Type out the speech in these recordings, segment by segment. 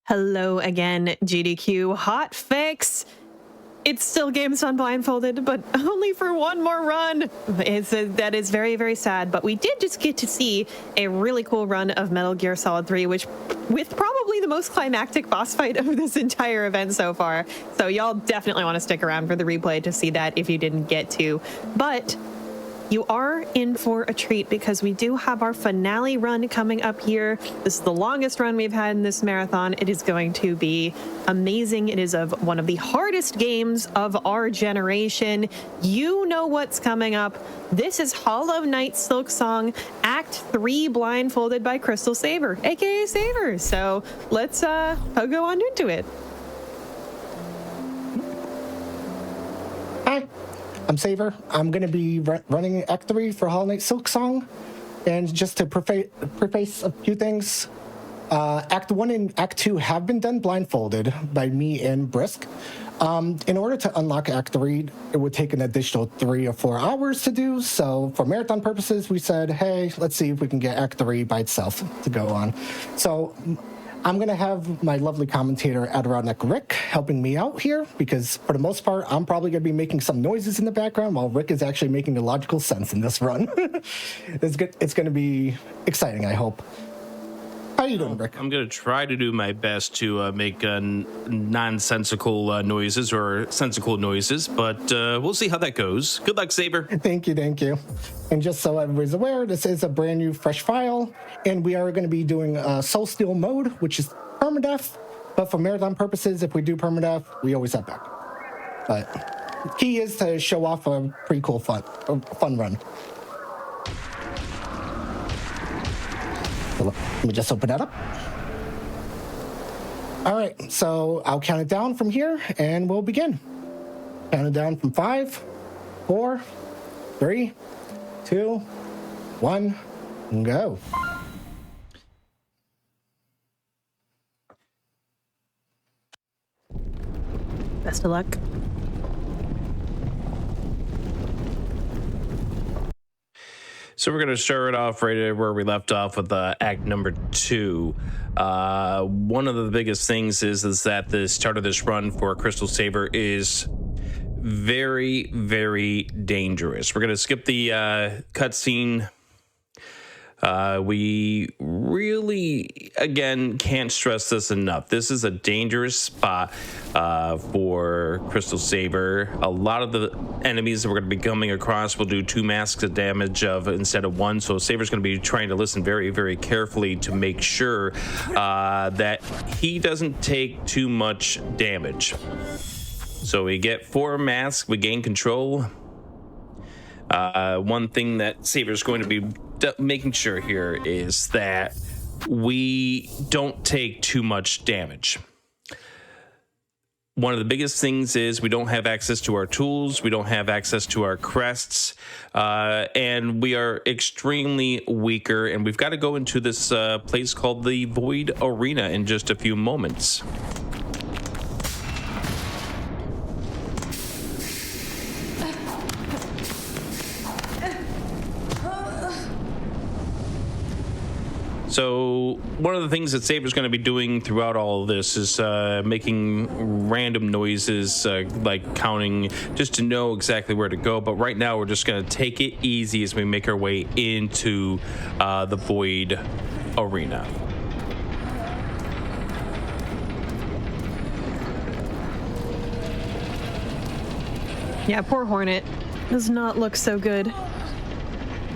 Hello again, GDQ Hotfix. It's still Games on Blindfolded, but only for one more run. That is very, very sad, but we did just get to see a really cool run of Metal Gear Solid 3, which with probably the most climactic boss fight of this entire event so far. So y'all definitely want to stick around for the replay to see that if you didn't get to. But you are in for a treat because we do have our finale run coming up here. This is the longest run we've had in this marathon. It is going to be amazing. It is of one of the hardest games of our generation. You know what's coming up. This is Hollow Knight Silksong, Act 3 Blindfolded by CrystalSaver, aka Saver. So let's go on into it. Hi, I'm Saver. I'm going to be running Act 3 for Hollow Knight Silksong. And just to preface a few things, Act 1 and Act 2 have been done blindfolded by me and Brisk. In order to unlock Act 3, it would take an additional 3 or 4 hours to do. So for marathon purposes, we said, hey, let's see if we can get Act 3 by itself to go on. So I'm going to have my lovely commentator, Adirondack Rick, helping me out here, because for the most part, I'm probably going to be making some noises in the background while Rick is actually making a logical sense in this run. It's going to be exciting, I hope. How are you doing, Rick? I'm going to try to do my best to make nonsensical noises or sensical noises, but we'll see how that goes. Good luck, Saber. Thank you, thank you. And just so everybody's aware, this is a brand new, fresh file, and we are going to be doing Soul Steel mode, which is permadeath, but for marathon purposes, if we do permadeath, we always have back. But the key is to show off a pretty cool fun run. Let me just open that up. All right, so I'll count it down from here, and we'll begin. Count it down from 5, 4, 3, 2, 1, and go. Best of luck. So we're going to start off right where we left off with Act number 2. One of the biggest things is that the start of this run for CrystalSaver is very, very dangerous. We're going to skip the cutscene. We really, again, can't stress this enough. This is a dangerous spot for CrystalSaver. A lot of the enemies that we're going to be coming across will do 2 masks of damage instead of 1. So Saver's going to be trying to listen very, very carefully to make sure that he doesn't take too much damage. So we get 4 masks, we gain control. One thing that Saver's going to be making sure here is that we don't take too much damage. One of the biggest things is we don't have access to our tools, we don't have access to our crests, and we are extremely weaker, and we've got to go into this place called the Void Arena in just a few moments. So one of the things that Saber's going to be doing throughout all of this is making random noises, like counting, just to know exactly where to go. But right now, we're just going to take it easy as we make our way into the Void Arena. Yeah, poor Hornet does not look so good.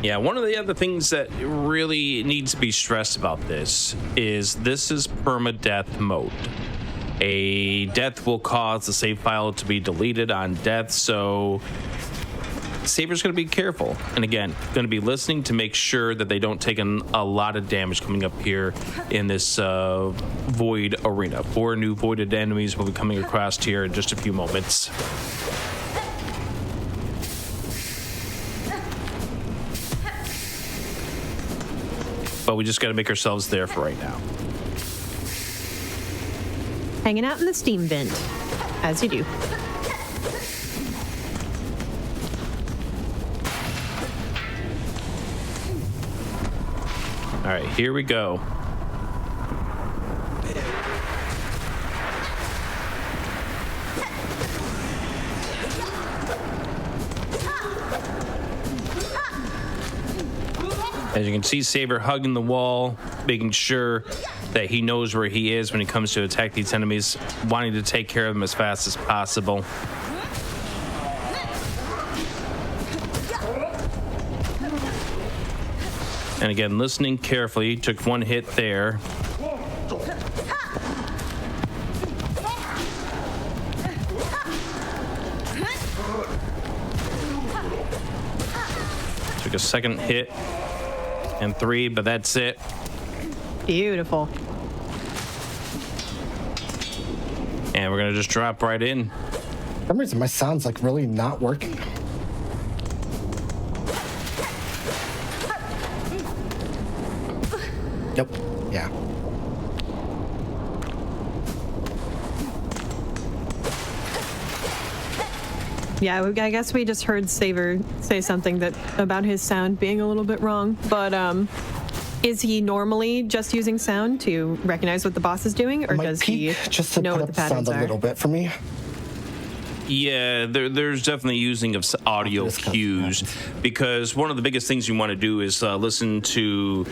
Yeah, one of the other things that really needs to be stressed about this is permadeath mode. A death will cause the save file to be deleted on death, so Saber's going to be careful. And again, going to be listening to make sure that they don't take a lot of damage coming up here in this Void Arena. 4 new voided enemies will be coming across here in just a few moments. But we just got to make ourselves there for right now. Hanging out in the steam vent, as you do. All right, here we go. As you can see, Saber hugging the wall, making sure that he knows where he is when he comes to attack these enemies, wanting to take care of them as fast as possible. And again, listening carefully, took one hit there. Took a second hit and 3, but that's it. Beautiful. And we're gonna just drop right in. For some reason, my sound's like really not working. Nope. Yeah. Yeah, I guess we just heard Saver say something about his sound being a little bit wrong, but is he normally just using sound to recognize what the boss is doing, or does he just to know put what up the patterns sound a are? little bit for me? Yeah, there's definitely using of audio cues, because one of the biggest things you want to do is listen to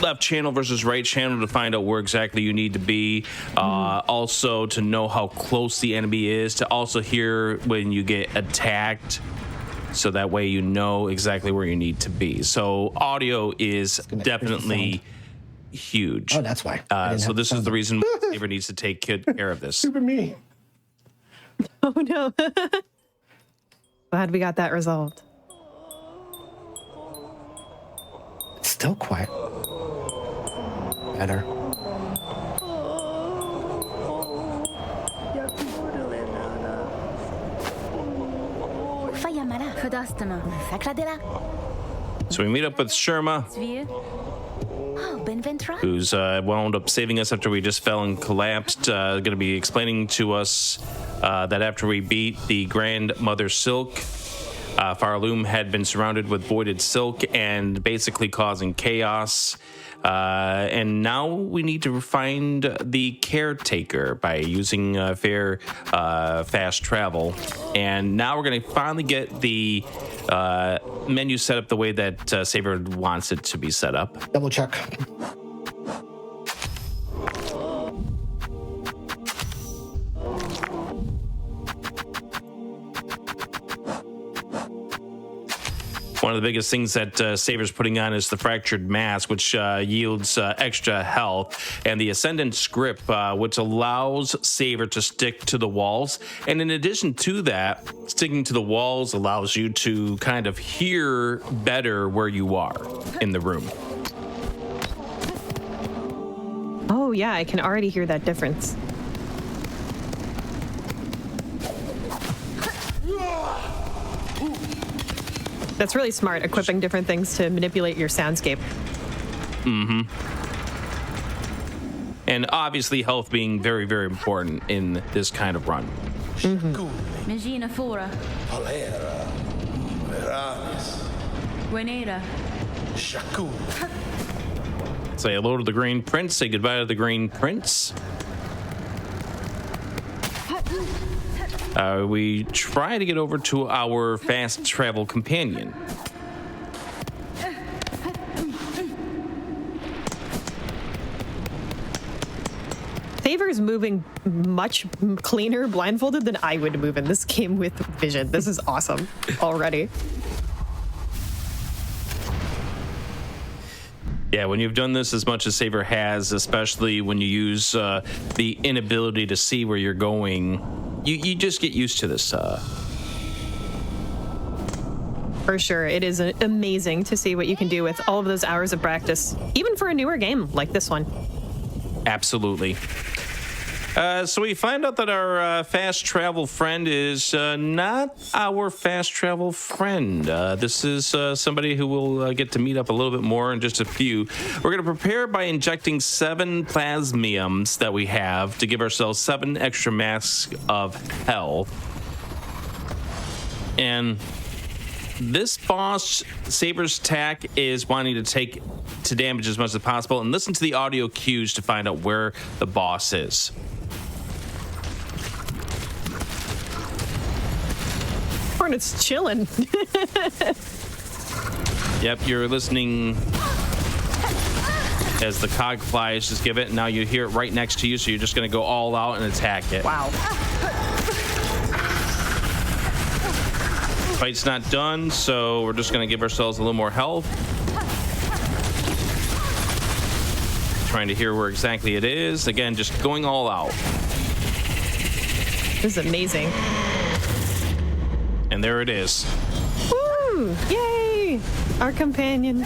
left channel versus right channel to find out where exactly you need to be. Also to know how close the enemy is, to also hear when you get attacked, so that way you know exactly where you need to be. So audio is definitely huge. Oh, that's why. So this is the reason Saber needs to take good care of this. Stupid me. Oh no. Glad we got that resolved. It's still quiet. Better. So we meet up with Sherma, who's wound up saving us after we just fell and collapsed. Going to be explaining to us that after we beat the Grandmother Silk, Faraloom had been surrounded with voided silk and basically causing chaos. And now we need to find the caretaker by using fast travel. And now we're going to finally get the menu set up the way that Saber wants it to be set up. Double check. One of the biggest things that Saber's putting on is the Fractured Mass, which yields extra health, and the Ascendant Grip, which allows Saber to stick to the walls. And in addition to that, sticking to the walls allows you to kind of hear better where you are in the room. Oh yeah, I can already hear that difference. That's really smart, equipping different things to manipulate your soundscape. Mm-hmm. And obviously health being very, very important in this kind of run. Say hello to the Green Prince, say goodbye to the Green Prince. We try to get over to our fast travel companion. Saber's moving much cleaner blindfolded than I would move in this game with vision. This is awesome already. Yeah, when you've done this as much as Saber has, especially when you use the inability to see where you're going, you just get used to this. For sure, it is amazing to see what you can do with all of those hours of practice, even for a newer game like this one. Absolutely. So we find out that our fast travel friend is not our fast travel friend. This is somebody who we'll get to meet up a little bit more in just a few. We're going to prepare by injecting 7 plasmiums that we have to give ourselves 7 extra masks of health. And this boss, Saber's attack, is wanting to take to damage as much as possible, and listen to the audio cues to find out where the boss is. Hornet's chilling. Yep, you're listening as the cog flies. Just give it. Now you hear it right next to you, so you're just going to go all out and attack it. Wow. Fight's not done, so we're just going to give ourselves a little more health. Trying to hear where exactly it is. Again, just going all out. This is amazing. And there it is. Woo! Yay! Our companion.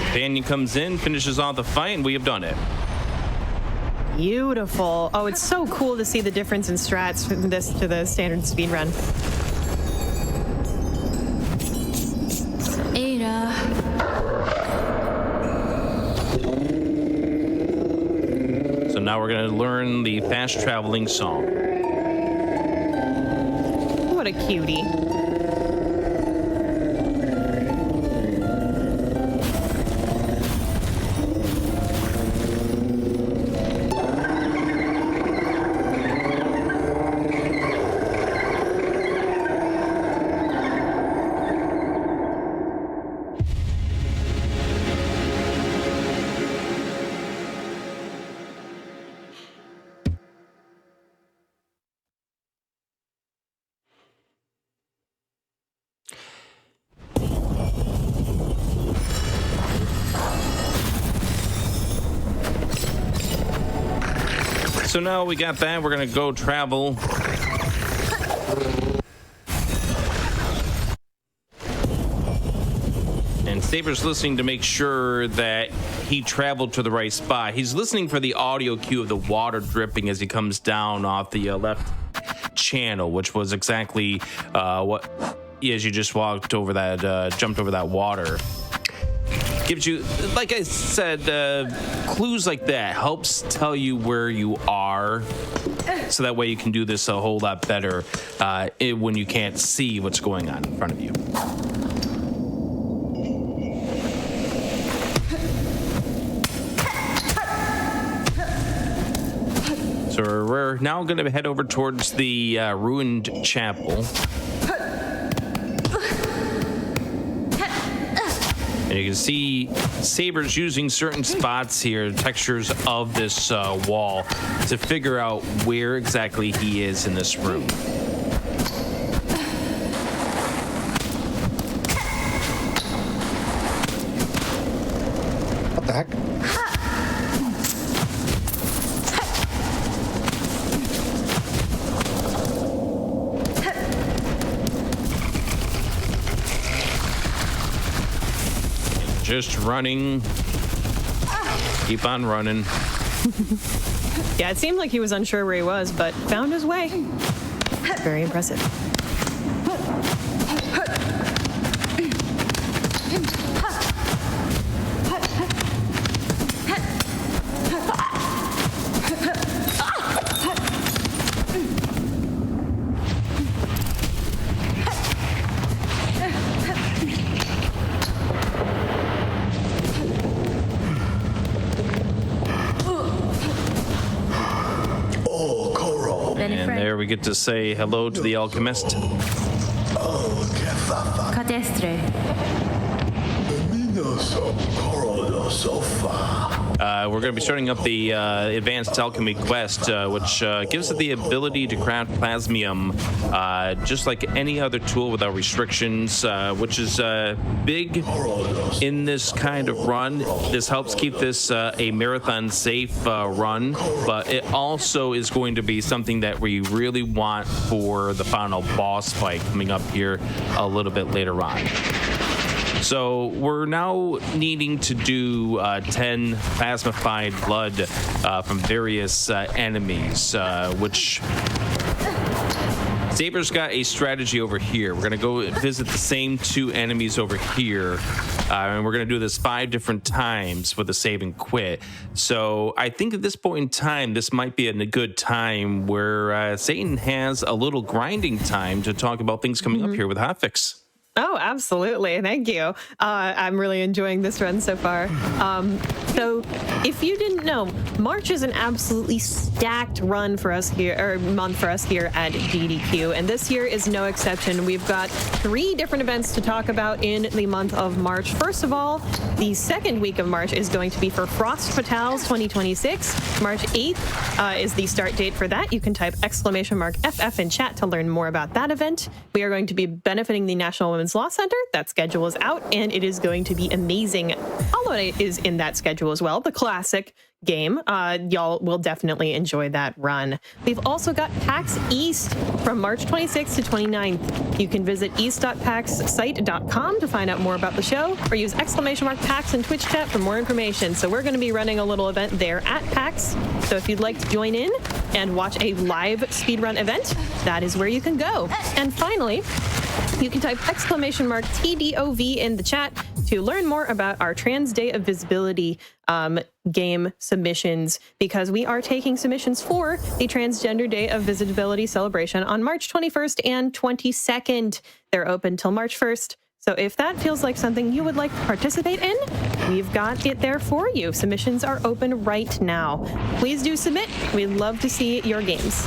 Companion comes in, finishes off the fight, and we have done it. Beautiful. Oh, it's so cool to see the difference in strats from this to the standard speedrun. Ada. So now we're going to learn the fast traveling song. What a cutie. So now we got that. We're going to go travel. And Saber's listening to make sure that he traveled to the right spot. He's listening for the audio cue of the water dripping as he comes down off the left channel, which was exactly what, as you just walked over that, jumped over that water. Gives you, like I said, clues like that helps tell you where you are, so that way you can do this a whole lot better when you can't see what's going on in front of you. So we're now going to head over towards the ruined chapel. And you can see Saber's using certain spots here, textures of this wall, to figure out where exactly he is in this room. What the heck? Just running. Keep on running. Yeah, it seemed like he was unsure where he was, but found his way. Very impressive. And there we get to say hello to the alchemist. Cadestre. We're going to be starting up the Advanced Alchemy quest, which gives it the ability to craft plasmium just like any other tool without restrictions, which is big in this kind of run. This helps keep this a marathon safe run, but it also is going to be something that we really want for the final boss fight coming up here a little bit later on. So we're now needing to do 10 plasmified blood from various enemies, which Saber's got a strategy over here. We're going to go visit the same two enemies over here, and we're going to do this 5 different times with a save and quit. So I think at this point in time, this might be a good time where Satan has a little grinding time to talk about things coming up here with Hotfix. Oh, absolutely. Thank you. I'm really enjoying this run so far. So if you didn't know, March is an absolutely stacked run for us here, or month for us here at GDQ. And this year is no exception. We've got 3 different events to talk about in the month of March. First of all, the second week of March is going to be for Frost Fatales 2026. March 8th is the start date for that. You can type !FF in chat to learn more about that event. We are going to be benefiting the National Women's Law Center. That schedule is out, and it is going to be amazing. Hollow Knight is in that schedule as well, the classic game. Y'all will definitely enjoy that run. We've also got PAX East from March 26th to 29th. You can visit east.paxsite.com to find out more about the show, or use !PAX in Twitch chat for more information. So we're going to be running a little event there at PAX. So if you'd like to join in and watch a live speedrun event, that is where you can go. And finally, you can type !TDOV in the chat to learn more about our Trans Day of Visibility game submissions, because we are taking submissions for the Transgender Day of Visibility celebration on March 21st and 22nd. They're open till March 1st. So if that feels like something you would like to participate in, we've got it there for you. Submissions are open right now. Please do submit. We'd love to see your games.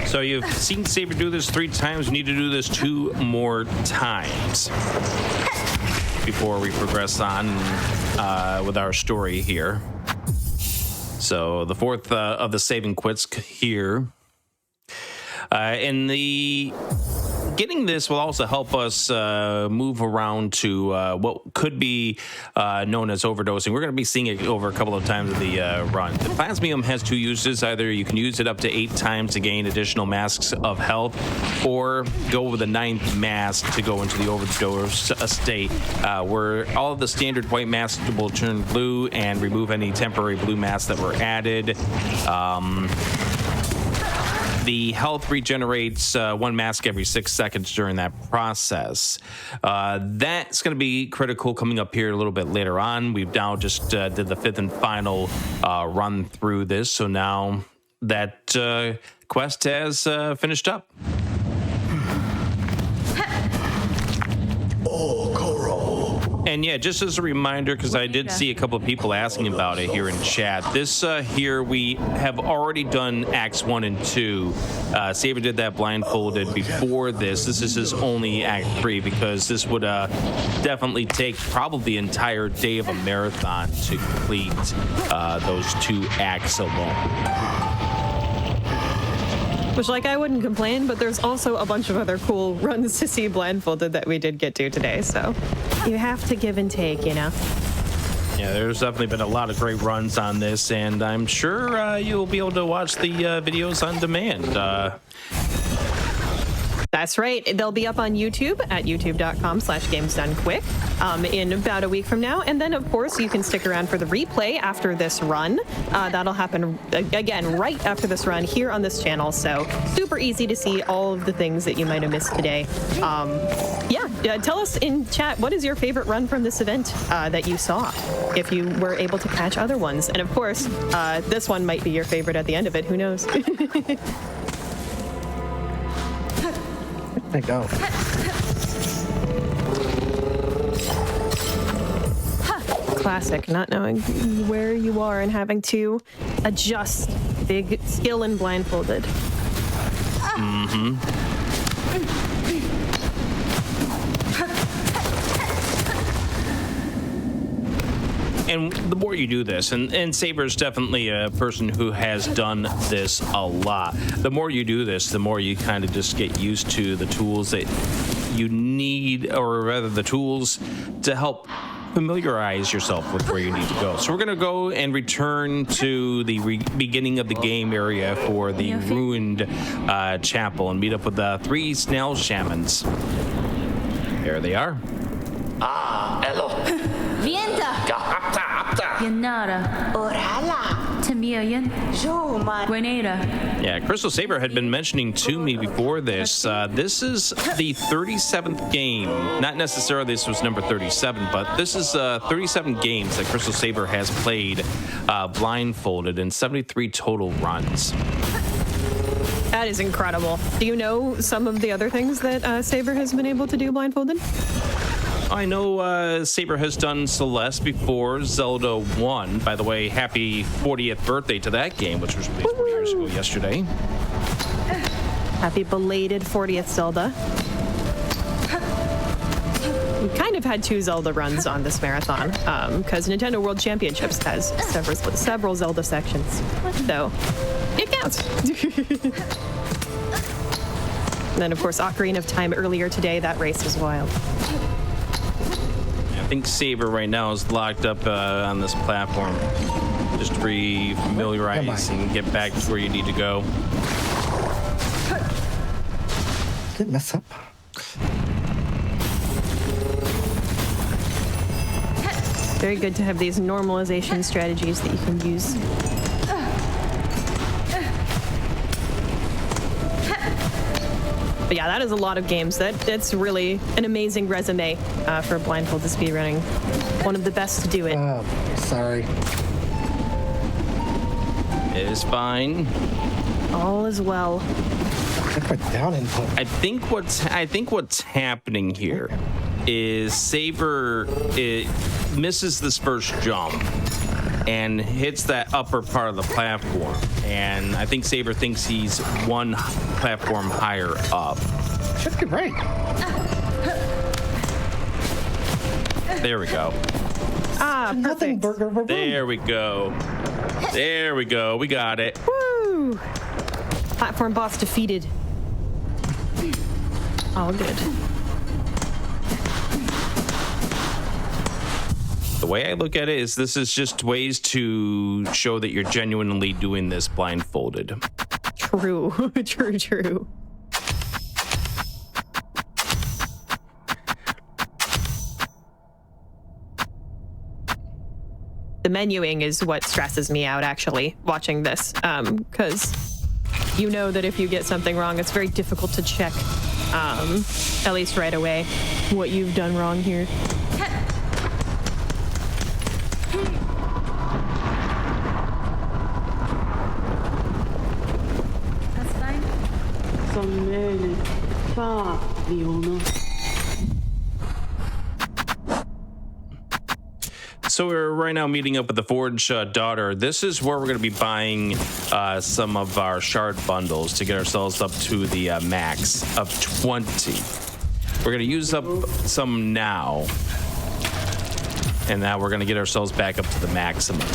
So you've seen Saber do this 3 times. You need to do this 2 more times before we progress on with our story here. So the 4th of the saving quits here. And the getting this will also help us move around to what could be known as overdosing. We're going to be seeing it over a couple of times in the run. The Plasmium has 2 uses. Either you can use it up to 8 times to gain additional masks of health, or go with the 9th mask to go into the overdose state, where all of the standard white masks will turn blue and remove any temporary blue masks that were added. The health regenerates 1 mask every 6 seconds during that process. That's going to be critical coming up here a little bit later on. We've now just did the 5th and final run through this, so now that quest has finished up. And yeah, just as a reminder, because I did see a couple of people asking about it here in chat, this here we have already done Acts 1 and 2. Saber did that blindfolded before this. This is his only Act 3, because this would definitely take probably the entire day of a marathon to complete those 2 acts alone. Which, like, I wouldn't complain, but there's also a bunch of other cool runs to see blindfolded that we did get to today, so you have to give and take, you know? Yeah, there's definitely been a lot of great runs on this, and I'm sure you'll be able to watch the videos on demand. That's right. They'll be up on YouTube at youtube.com/gamesdonequick in about a week from now. And then, of course, you can stick around for the replay after this run. That'll happen, again, right after this run here on this channel. So super easy to see all of the things that you might have missed today. Tell us in chat, what is your favorite run from this event that you saw, if you were able to catch other ones? And, of course, this one might be your favorite at the end of it. Who knows? I go. Classic, not knowing where you are and having to adjust. Big skill in blindfolded. And the more you do this, and Saber's definitely a person who has done this a lot. The more you do this, the more you kind of just get used to the tools that you need, or rather the tools to help familiarize yourself with where you need to go. So we're going to go and return to the beginning of the game area for the ruined chapel and meet up with the 3 snail shamans. There they are. Hello. Vienta. Yanara. Orala. Tamiyan. Joma. Grenada. Yeah, CrystalSaver had been mentioning to me before this. This is the 37th game. Not necessarily this was number 37, but this is 37 games that CrystalSaver has played blindfolded in 73 total runs. That is incredible. Do you know some of the other things that Saber has been able to do blindfolded? I know Saber has done Celeste before, Zelda 1. By the way, happy 40th birthday to that game, which was released 40 years ago yesterday. Happy belated 40th Zelda. We kind of had 2 Zelda runs on this marathon because Nintendo World Championships has several Zelda sections. So it counts. And then, of course, Ocarina of Time earlier today. That race was wild. I think Saber right now is locked up on this platform. Just to re-familiarize and get back to where you need to go. Didn't mess up. Very good to have these normalization strategies that you can use. But yeah, that is a lot of games. That's really an amazing resume for blindfolded speedrunning. One of the best to do it. Oh, sorry. It is fine. All is well. I put down input. I think what's happening here is Saber misses this first jump and hits that upper part of the platform. And I think Saber thinks he's one platform higher up. Should be right. There we go. Ah, Nothing perfect. burger. There we go. There we go. We got it. Woo! Platform boss defeated. All good. The way I look at it is this is just ways to show that you're genuinely doing this blindfolded. True. True. The menuing is what stresses me out, actually, watching this. Because you know that if you get something wrong, it's very difficult to check, at least right away, what you've done wrong here. So we're right now meeting up with the Forge daughter. This is where we're going to be buying some of our shard bundles to get ourselves up to the max of 20. We're going to use up some now. And now we're going to get ourselves back up to the maximum.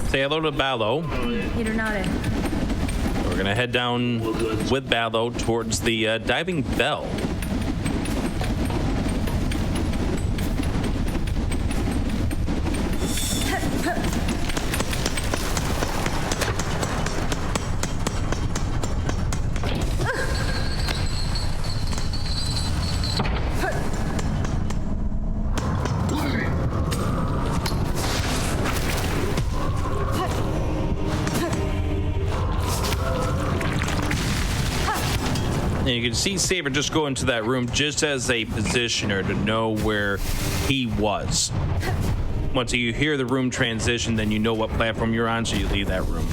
Say hello to Ballo. We're gonna head down with Ballo towards the diving bell. And you can see Saber just go into that room just as a positioner to know where he was. Once you hear the room transition, then you know what platform you're on, so you leave that room.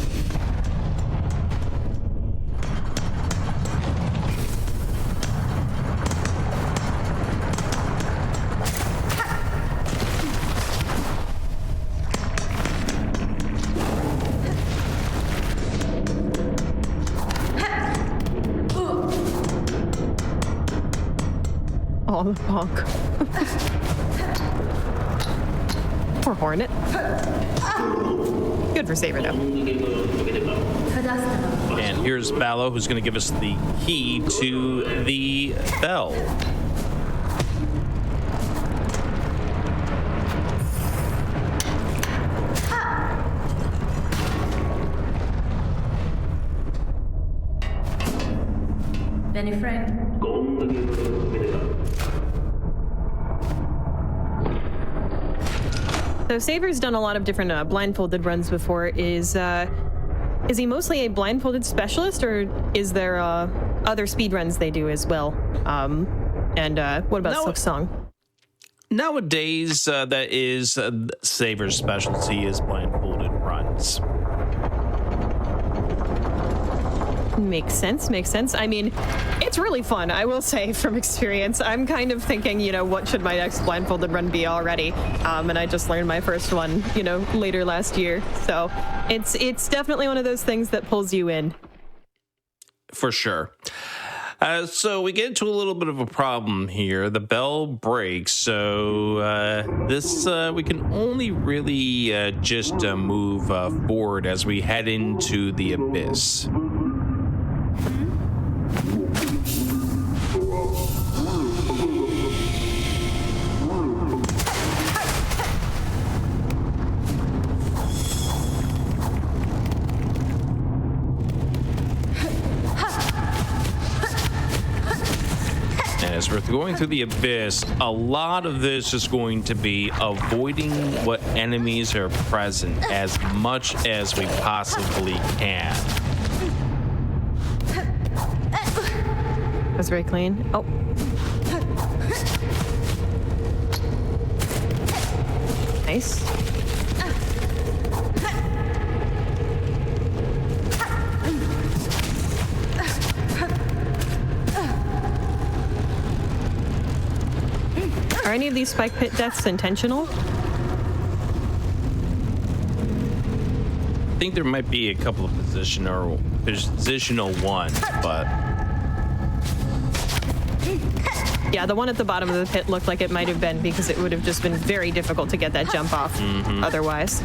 Oh, the bonk. Poor Hornet. Good for Saber, though. And here's Ballo, who's going to give us the key to the bell. Benny-Frank. So Saver's done a lot of different blindfolded runs before. Is he mostly a blindfolded specialist, or is there other speed runs they do as well? And what about Silksong? Nowadays, that is Saver's specialty is blindfolded runs. Makes sense. I mean, it's really fun, I will say, from experience. I'm kind of thinking, what should my next blindfolded run be already? And I just learned my first one, later last year. So it's definitely one of those things that pulls you in. For sure. So we get into a little bit of a problem here. The bell breaks, so this we can only really just move forward as we head into the abyss. As we're going through the abyss, a lot of this is going to be avoiding what enemies are present as much as we possibly can. That's very clean. Oh. Nice. Are any of these spike pit deaths intentional? I think there might be a couple of positional ones, but yeah, the one at the bottom of the pit looked like it might have been, because it would have just been very difficult to get that jump off otherwise.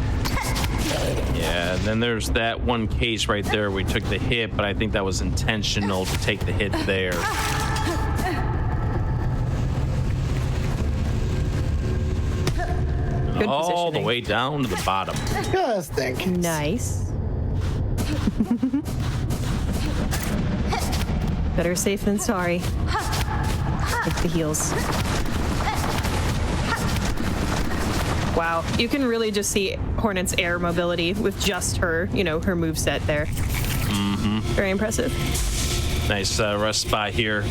Yeah, and then there's that one case right there where we took the hit, but I think that was intentional to take the hit there. Good all the positioning. way down to the bottom. Just think. Nice. Better safe than sorry. Take the heals. Wow, you can really just see Hornet's air mobility with just her, her moveset there. Very impressive. Nice rest spot here.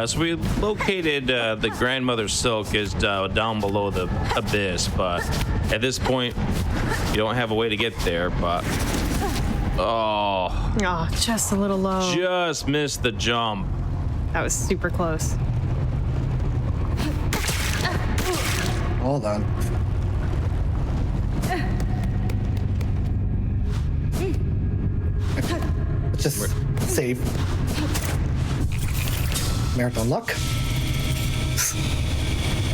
So we located the grandmother Silk is down below the abyss, but at this point, you don't have a way to get there, but... Oh, just a little low. Just missed the jump. That was super close. Hold on. Let's just save. Marathon luck.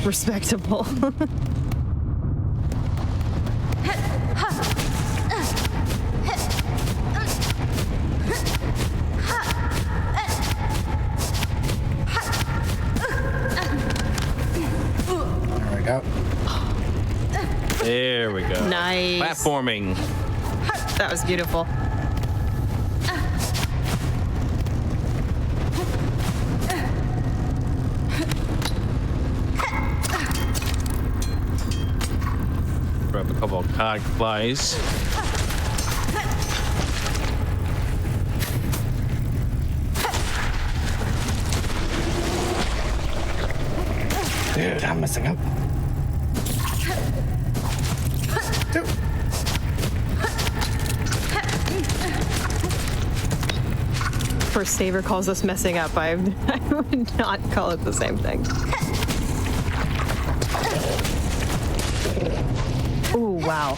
Respectable. There we go. There we go. Nice. Platforming. That was beautiful. Grab a couple of cog flies. Dude, I'm messing up. Two. First Saver calls us messing up. I would not call it the same thing. wow.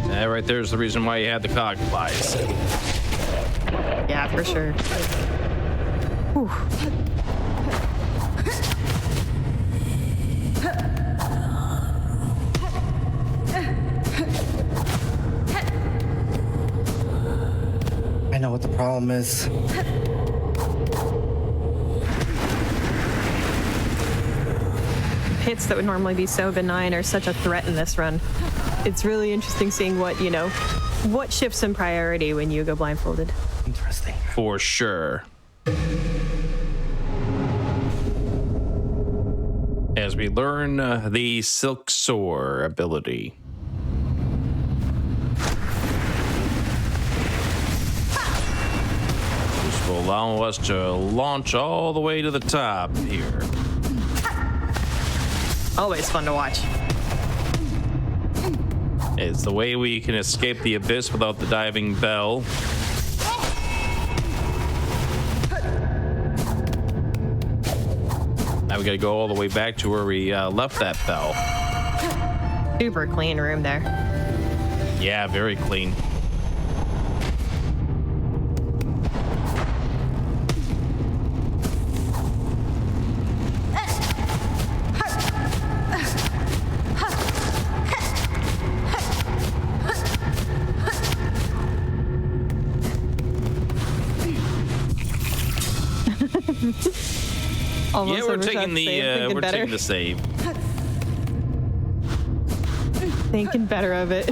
That right there's the reason why you had the cog flies. Yeah, for sure. Whew. I know what the problem is. Hits that would normally be so benign are such a threat in this run. It's really interesting seeing what shifts in priority when you go blindfolded. Interesting. For sure. As we learn the Silksong ability. This will allow us to launch all the way to the top here. Always fun to watch. It's the way we can escape the abyss without the diving bell. Now we gotta go all the way back to where we left that bell. Super clean room there. Yeah, very clean. Almost Yeah, we're overshot taking the save, thinking we're better. taking the save. Thinking better of it.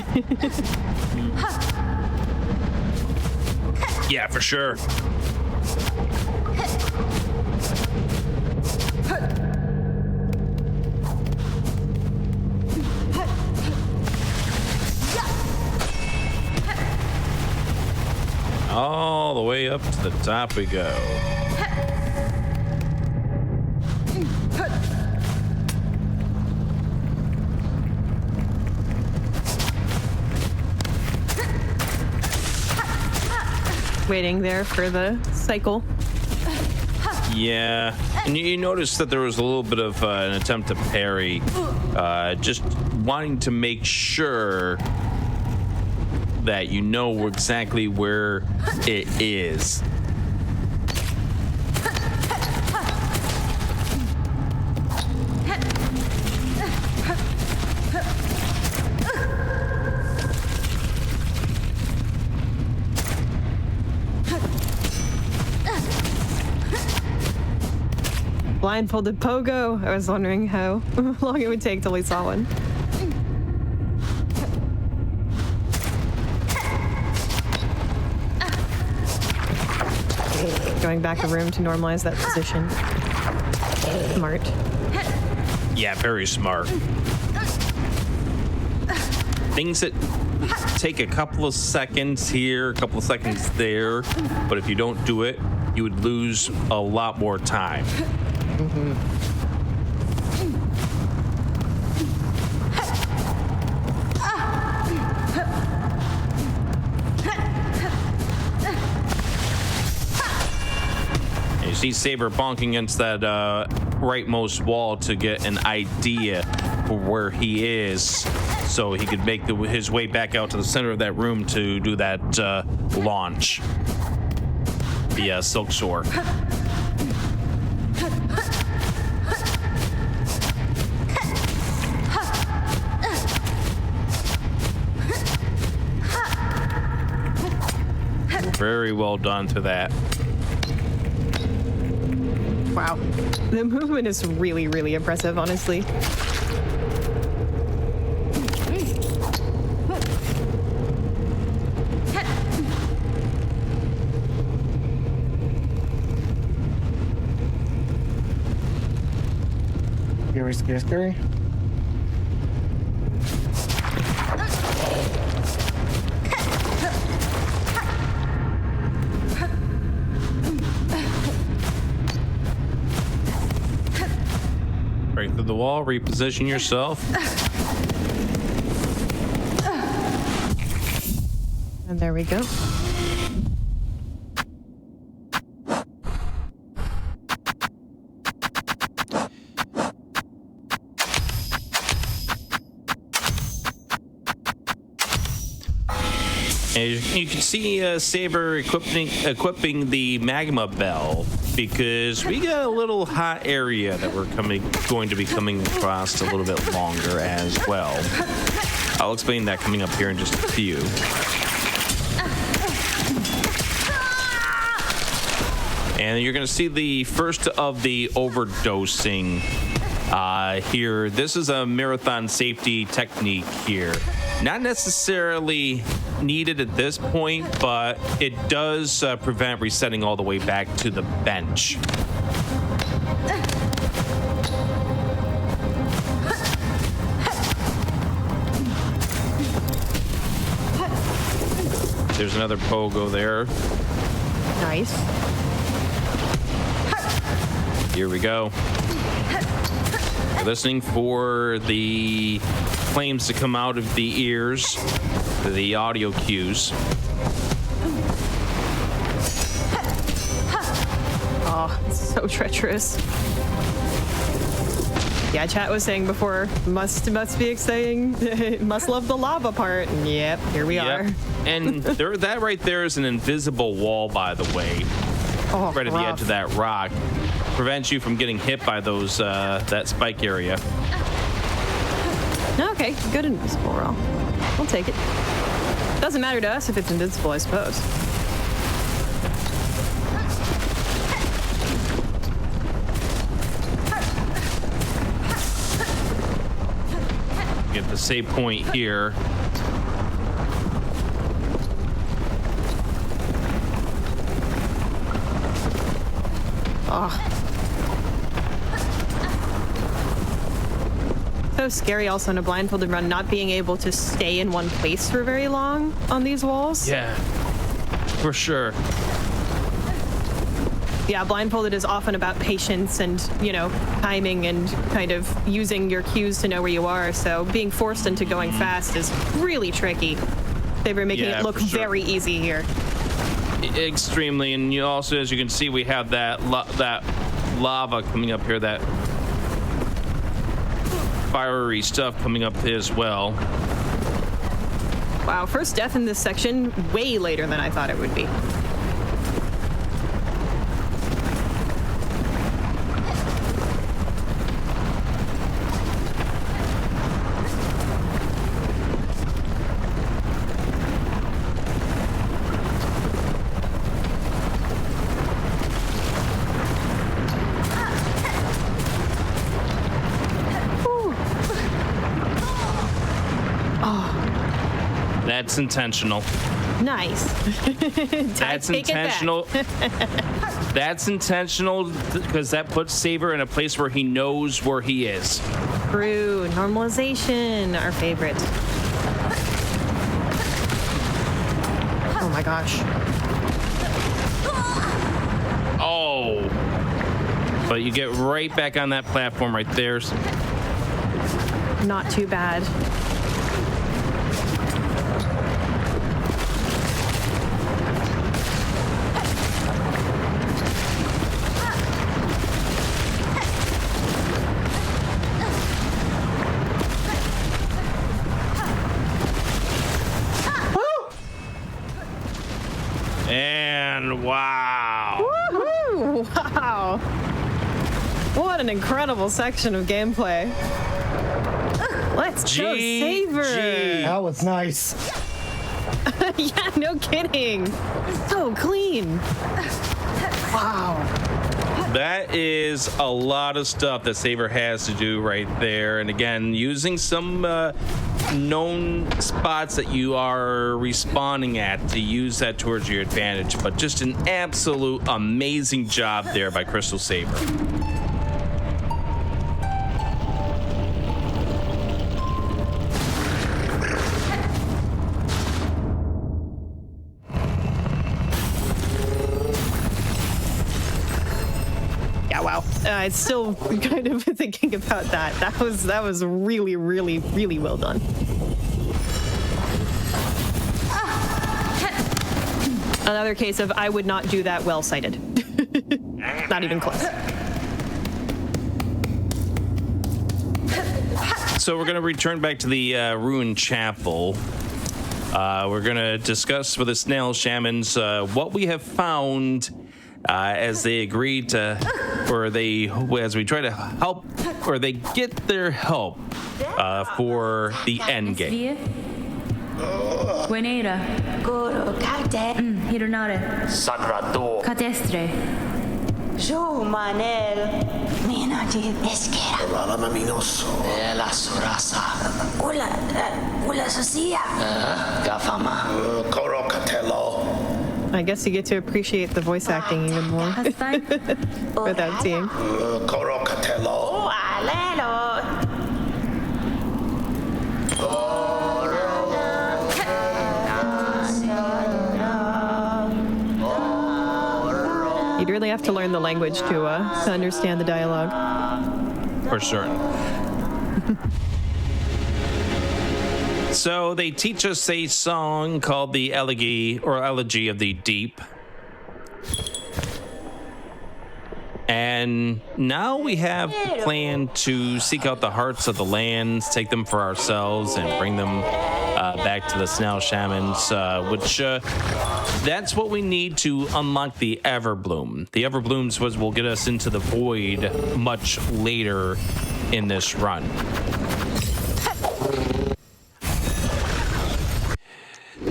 Yeah, for sure. All the way up to the top we go. Waiting there for the cycle. Yeah, and you notice that there was a little bit of an attempt to parry, just wanting to make sure that you know exactly where it is. Blindfolded pogo. I was wondering how long it would take till we saw one. Going back a room to normalize that position. Smart. Yeah, very smart. Things that take a couple of seconds here, a couple of seconds there, but if you don't do it, you would lose a lot more time. You see Saber bonking against that rightmost wall to get an idea for where he is, so he could make his way back out to the center of that room to do that launch. The Silksong. Very well done to that. Wow. The movement is really, really impressive, honestly. Scary, scary, scary. Break through the wall, reposition yourself. And there we go. And you can see Saber equipping the magma bell because we got a little hot area that we're going to be coming across a little bit longer as well. I'll explain that coming up here in just a few. And you're going to see the first of the overdosing here. This is a marathon safety technique here. Not necessarily needed at this point, but it does prevent resetting all the way back to the bench. There's another pogo there. Nice. Here we go. We're listening for the flames to come out of the ears, the audio cues. Oh, it's so treacherous. Yeah, chat was saying before, must be exciting, must love the lava part. And yep, here we are. And that right there is an invisible wall, by the way. Oh, right at the edge of that rock. Prevents you from getting hit by those that spike area. Okay, good invisible roll. We'll take it. Doesn't matter to us if it's invincible, I suppose. Get the save point here. Oh. So scary also in a blindfolded run, not being able to stay in one place for very long on these walls. Yeah, for sure. Yeah, blindfolded is often about patience and, you know, timing and kind of using your cues to know where you are. So being forced into going fast is really tricky. They were making it look very easy here. Extremely, and you also, as you can see, we have that lava coming up here, that fiery stuff coming up as well. Wow, first death in this section way later than I thought it would be. That's intentional. Nice. That's intentional. That's intentional because that puts Saber in a place where he knows where he is. True. Normalization, our favorite. Oh my gosh. Oh. But you get right back on that platform right there. Not too bad. And wow. Woohoo! Wow. What an incredible section of gameplay. Let's go, Saver. That was nice. Yeah, no kidding. So clean. Wow. That is a lot of stuff that Saber has to do right there. And again, using some known spots that you are respawning at to use that towards your advantage. But just an absolute amazing job there by CrystalSaver. It's still kind of thinking about that. That was really, really, really well done. Another case of I would not do that well sighted. Not even close. So we're going to return back to the ruined chapel. We're going to discuss with the snail shamans what we have found as they agree to, as we try to help, or they get their help for the end game. Buenera. Guru Kate. Hironare. Sagrado. Catestre. Jo Manel. Minati Eskera. Lala Minoso. La Surasa. Ula Sosia. Gafama. Korokatello. I guess you get to appreciate the voice acting even more Haspai. without seeing. Korokatello. Oh, Alelo. You'd really have to learn the language to understand the dialogue. For certain. So they teach us a song called the Elegy of the Deep. And now we have planned to seek out the hearts of the lands, take them for ourselves, and bring them back to the snail shamans, which that's what we need to unlock the Everbloom. The Everblooms will get us into the void much later in this run.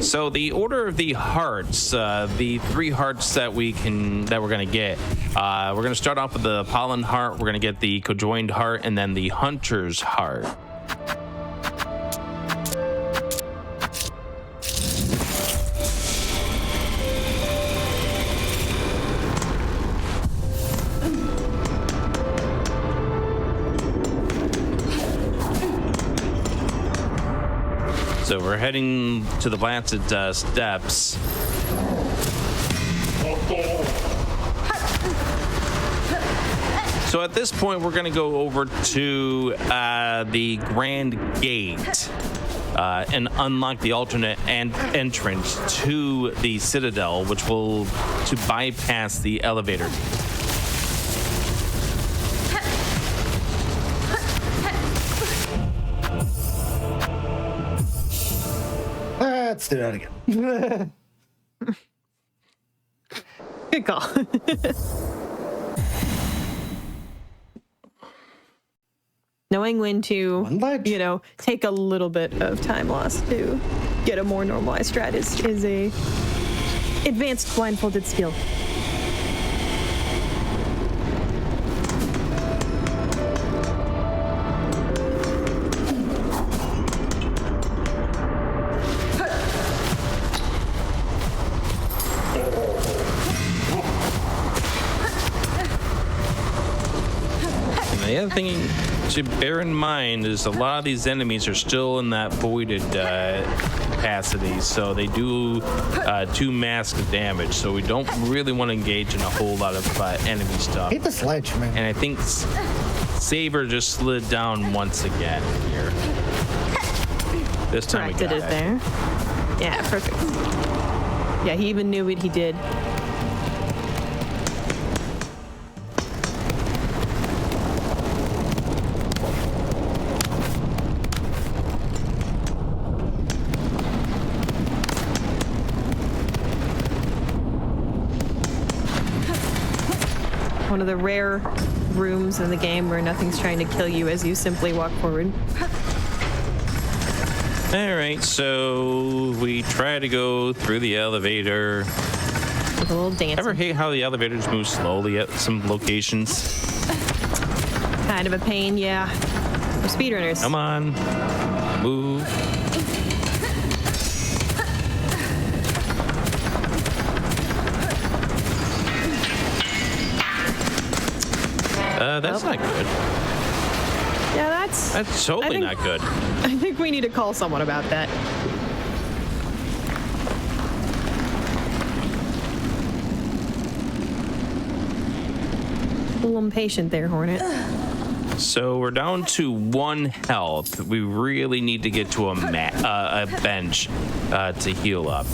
So the order of the hearts, the 3 hearts that we're gonna get, we're gonna start off with the pollen heart, we're gonna get the conjoined heart, and then the hunter's heart. So we're heading to the blasted steps. So at this point, we're going to go over to the Grand Gate and unlock the alternate entrance to the Citadel, which will to bypass the elevator. Let's do that again. Good call. Knowing when to, take a little bit of time lost to get a more normalized strat is a advanced blindfolded skill. The other thing to bear in mind is a lot of these enemies are still in that voided capacity, so they do 2 mask of damage, so we don't really want to engage in a whole lot of enemy stuff. Hate the sledge, man. And I think Saver just slid down once again here. This time Corrected we it got there. Yeah, perfect. Yeah, he even knew what he did. One of the rare rooms in the game where nothing's trying to kill you as you simply walk forward. All right, so we try to go through the elevator. With a little dance. Ever hate how the elevators move slowly at some locations? Kind of a pain, yeah. We're speedrunners. Come on, move. That's not good. Yeah, that's totally not good. I think we need to call someone about that. A little impatient there, Hornet. So we're down to 1 health. We really need to get to a bench to heal up.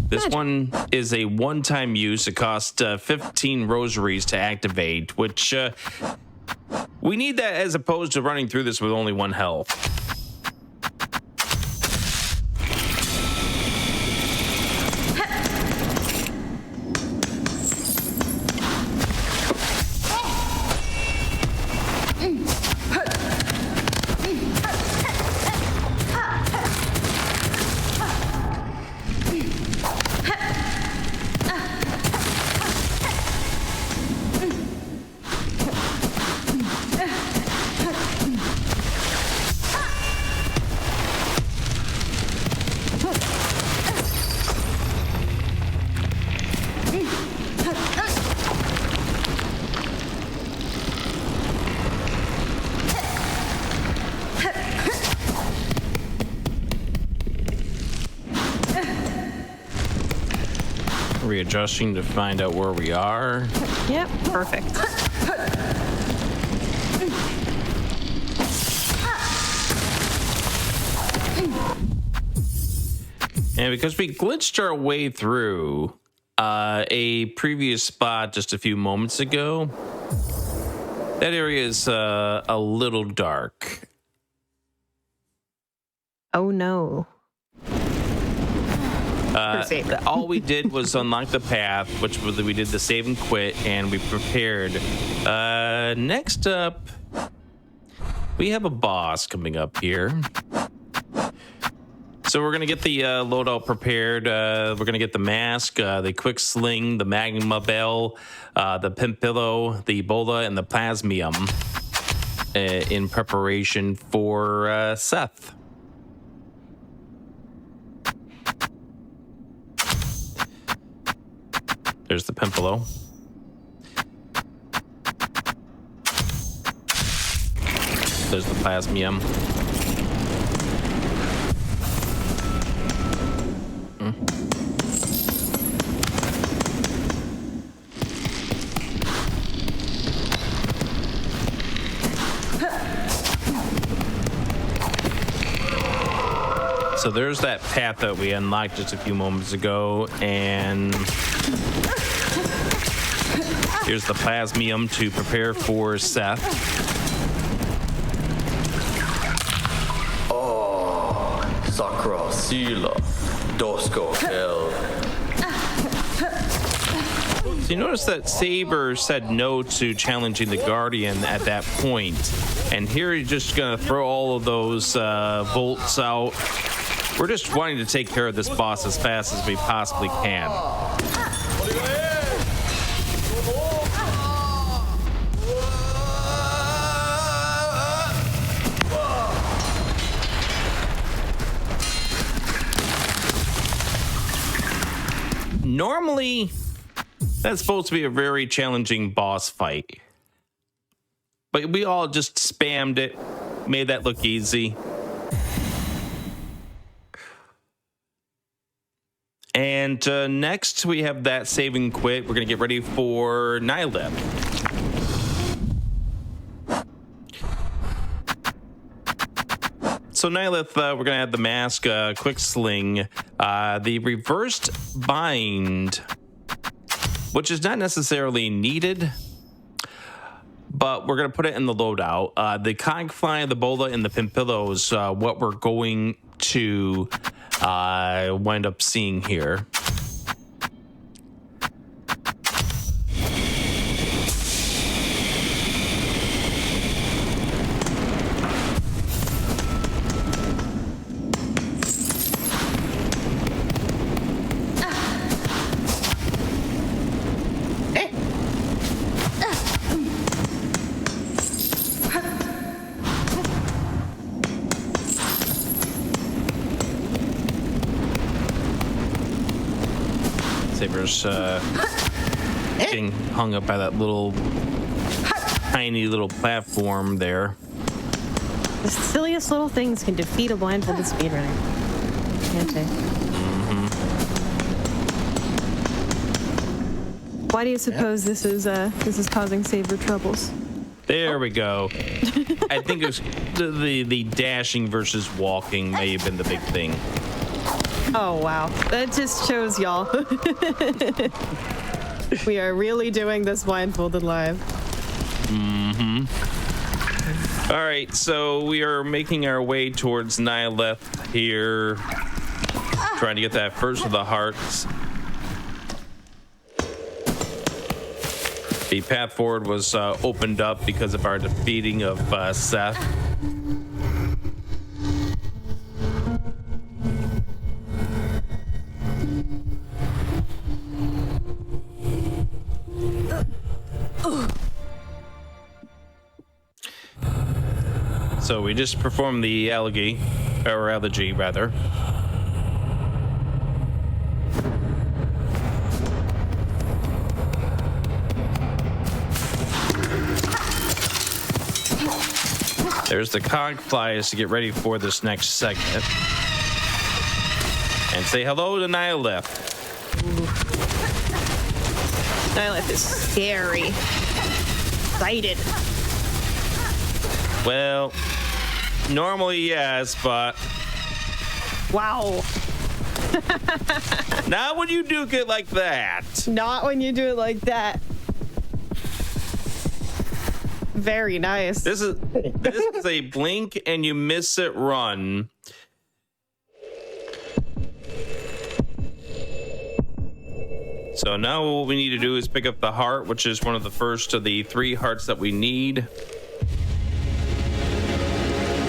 This one is a one-time use. It costs 15 rosaries to activate, which We need that as opposed to running through this with only 1 health. Readjusting to find out where we are. Yep, perfect. And because we glitched our way through a previous spot just a few moments ago, that area is a little dark. Oh no. All we did was unlock the path, which was we did the save and quit, and we prepared. Next up, we have a boss coming up here. So we're gonna get the loadout prepared. We're gonna get the mask, the quick sling, the magma bell, the pimpillo, the Ebola, and the plasmium in preparation for Seth. There's the pimpillo. There's the plasmium. So there's that path that we unlocked just a few moments ago, and here's the plasmium to prepare for Seth. Oh, Sakra Sila, Dosko Hell. So you notice that Saber said no to challenging the Guardian at that point, and here he's just gonna throw all of those bolts out. We're just wanting to take care of this boss as fast as we possibly can. Normally, that's supposed to be a very challenging boss fight. But we all just spammed it, made that look easy. And next, we have that save and quit. We're going to get ready for Nylith. So Nylith, we're going to have the mask, quick sling, the reversed bind, which is not necessarily needed, but we're going to put it in the loadout. The Cogfly, the Bola, and the Pimpillo is what we're going to wind up seeing here. Saber's getting hung up by that little tiny little platform there. The silliest little things can defeat a blindfolded speedrunner. Can't they? Mm-hmm. Why do you suppose this is causing Saber troubles? There we go. I think it was the dashing versus walking may have been the big thing. Oh, wow. That just shows y'all. We are really doing this blindfolded live. Mm-hmm. All right, so we are making our way towards Nihileth here, trying to get that first of the hearts. The path forward was opened up because of our defeating of Seth. So we just performed the elegy rather. There's the cog flies to get ready for this next segment. And say hello to Nihileth. Nihileth is scary. Excited. Well, normally yes, but Wow. not when you do it like that. Not when you do it like that. Very nice. This is a blink and you miss it run. So now what we need to do is pick up the heart, which is one of the first of the 3 hearts that we need.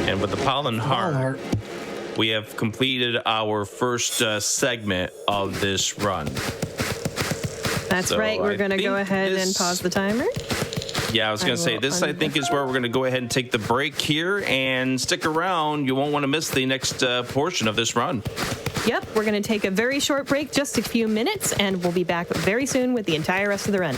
And with the pollen heart, we have completed our first segment of this run. That's So right. We're I going to go think ahead and this- pause the timer. Yeah, I was going to say, this I think is where we're going to go ahead and take the break here, and stick around. You won't want to miss the next portion of this run. Yep, we're going to take a very short break, just a few minutes, and we'll be back very soon with the entire rest of the run.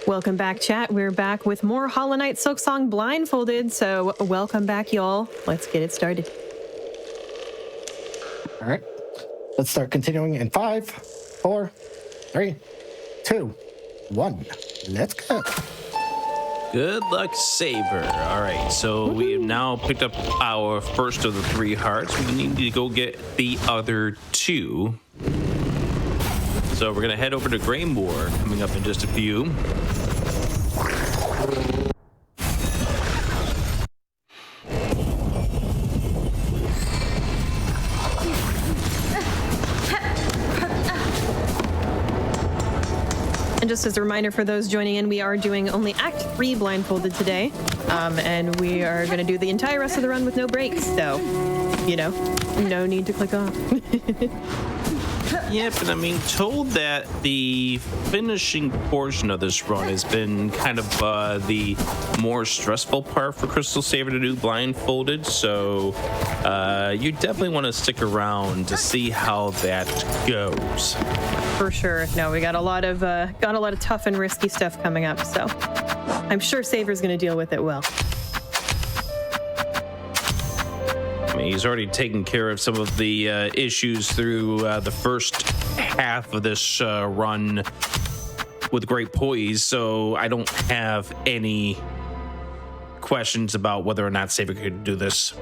Welcome back, chat. We're back with more Hollow Knight Silksong Blindfolded. So welcome back, y'all. Let's get it started. All right. Let's start continuing in 5, 4, 3, 2, 1. Let's go. Good luck, Saver. All right, so we have now picked up our first of the 3 hearts. We need to go get the other 2. So we're going to head over to Greymoor coming up in just a few. And just as a reminder for those joining in, we are doing only Act 3 Blindfolded today. And we are going to do the entire rest of the run with no breaks. So, you know, no need to click off. Yep, and I mean, told that the finishing portion of this run has been kind of the more stressful part for CrystalSaver to do blindfolded. So you definitely want to stick around to see how that goes. For sure. No, we got a lot of tough and risky stuff coming up. So I'm sure Saver's going to deal with it well. I mean, he's already taken care of some of the issues through the first half of this run with great poise, so I don't have any questions about whether or not Saver could do this.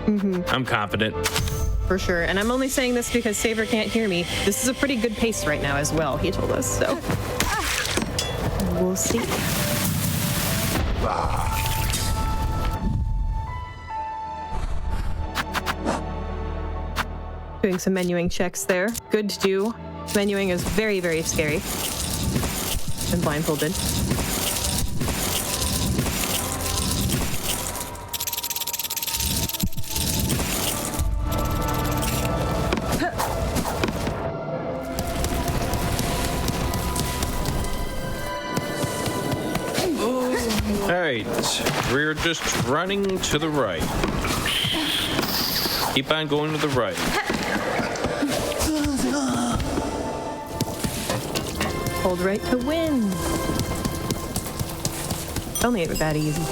I'm confident. For sure. And I'm only saying this because Saver can't hear me. This is a pretty good pace right now as well, he told us, so we'll see. Doing some menuing checks there. Good to do. Menuing is very, very scary. And blindfolded. All right, we're just running to the right. Keep on going to the right. Hold right to win. Only it was that easy.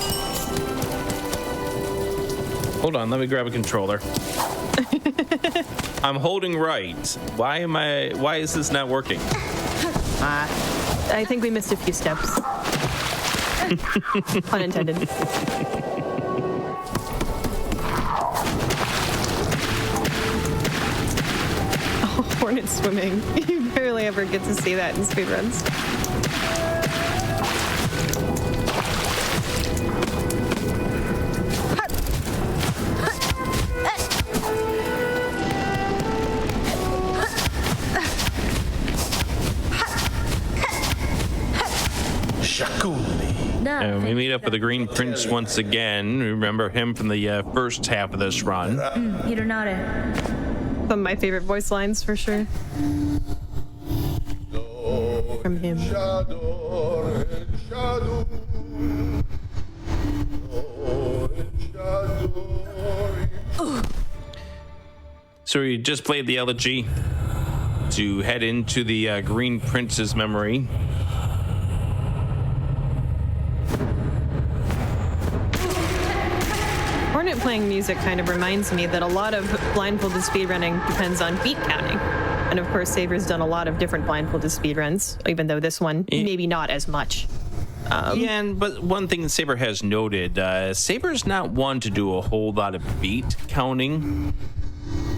Hold on, let me grab a controller. I'm holding right. Why is this not working? I think we missed a few steps. Pun intended. Oh, hornet swimming. You barely ever get to see that in speedruns. And we meet up with the Green Prince once again. Remember him from the first half of this run. Some of my favorite voice lines for sure. From him. So we just played the elegy to head into the Green Prince's memory. Hornet playing music kind of reminds me that a lot of blindfolded speedrunning depends on beat counting. And of course, Saver's done a lot of different blindfolded speedruns, even though this one, maybe not as much. But one thing that Saber has noted, Saber's not one to do a whole lot of beat counting.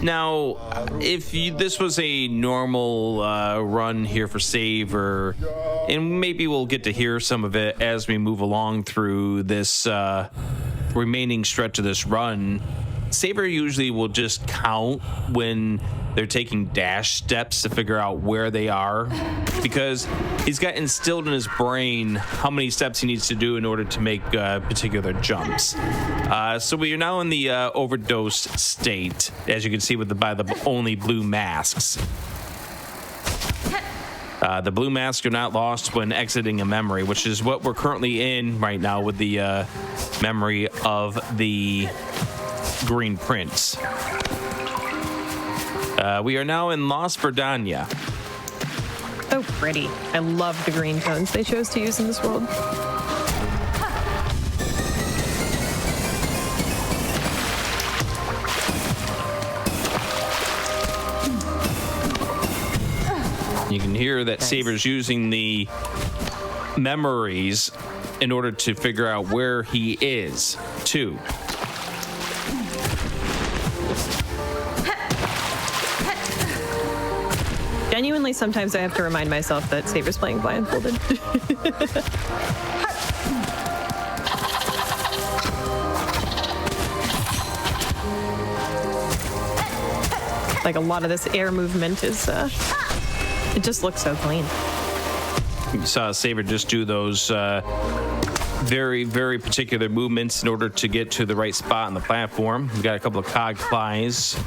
Now, if this was a normal run here for Saver, and maybe we'll get to hear some of it as we move along through this remaining stretch of this run, Saber usually will just count when they're taking dash steps to figure out where they are, because he's got instilled in his brain how many steps he needs to do in order to make particular jumps. So we are now in the overdose state, as you can see by the only blue masks. The blue masks are not lost when exiting a memory, which is what we're currently in right now with the memory of the Green Prince. We are now in Los Verdania. So pretty. I love the green tones they chose to use in this world. You can hear that Saber's using the memories in order to figure out where he is, too. Genuinely, sometimes I have to remind myself that Saber's playing Blindfolded. Like a lot of this air movement is, it just looks so clean. You saw Saber just do those very, very particular movements in order to get to the right spot on the platform. We've got a couple of cog flies.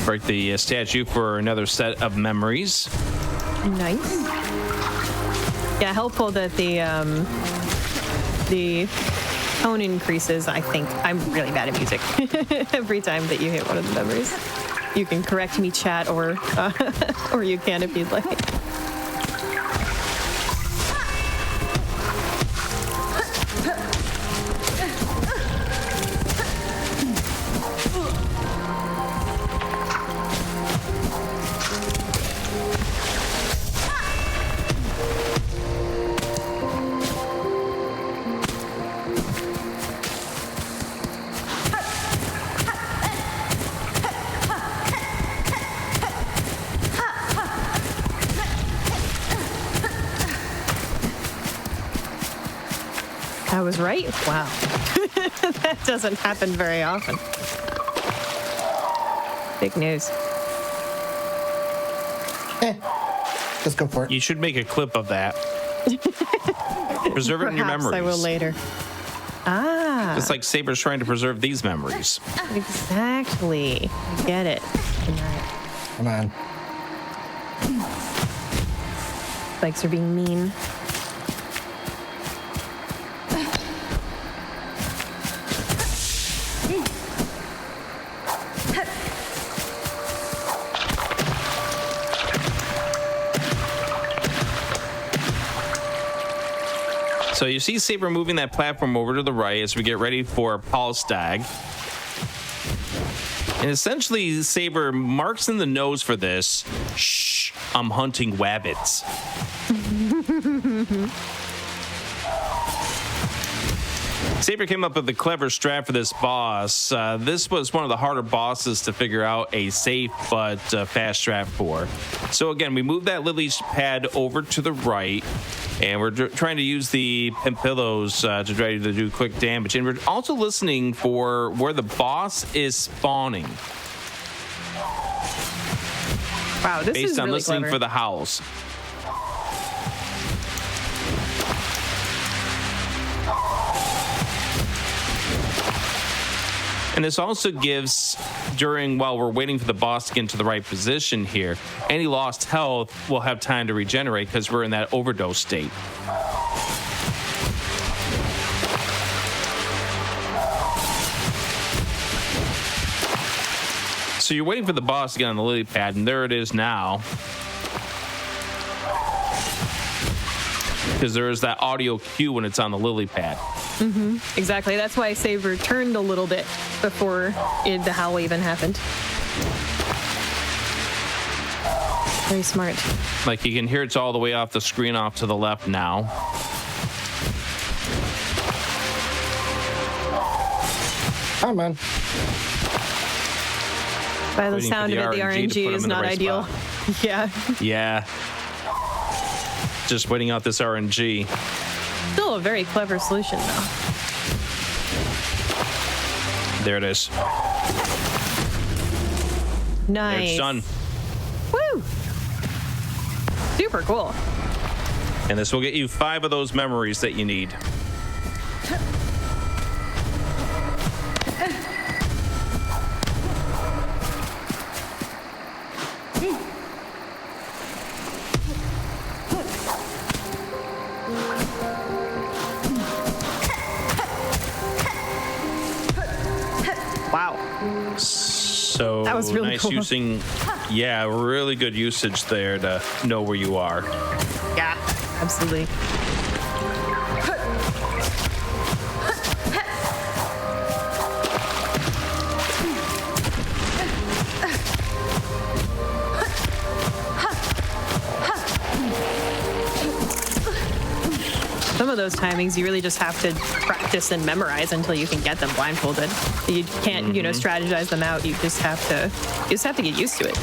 Break the statue for another set of memories. Nice. Yeah, helpful that the tone increases. I think I'm really bad at music. Every time that you hit one of the memories, you can correct me, chat, or you can if you'd like. I was right? Wow. That doesn't happen very often. Big news. Let's go for it. You should make a clip of that. Preserve it in your Perhaps memories. I will later. Ah. It's like Saber's trying to preserve these memories. Exactly. I get it. Come on. Spikes are being mean. So you see Saber moving that platform over to the right as we get ready for Paul Stag. And essentially, Saber marks in the nose for this. Shh, I'm hunting wabbits. Saber came up with a clever strat for this boss. This was one of the harder bosses to figure out a safe but fast strat for. So again, we move that lily pad over to the right, and we're trying to use the pillows to try to do quick damage. And we're also listening for where the boss is spawning. Wow, this Based is on really listening clever. for the howls. And this also gives, while we're waiting for the boss to get into the right position here, any lost health will have time to regenerate because we're in that overdose state. So you're waiting for the boss to get on the lily pad, and there it is now. Because there is that audio cue when it's on the lily pad. Mm-hmm. Exactly. That's why Saber turned a little bit before the howl even happened. Very smart. Like you can hear it's all the way off the screen off to the left now. Oh, man. By the Waiting for sound the of it, the RNG to put RNG him is in the not right ideal. spot. Yeah. Yeah. Just waiting out this RNG. Still a very clever solution, though. There it is. Nice. There it's done. Woo! Super cool. And this will get you 5 of those memories that you need. Wow. So That was really nice cool. using, yeah, really good usage there to know where you are. Yeah, absolutely. Some of those timings you really just have to practice and memorize until you can get them blindfolded. You can't, you know, strategize them out. You just have to get used to it.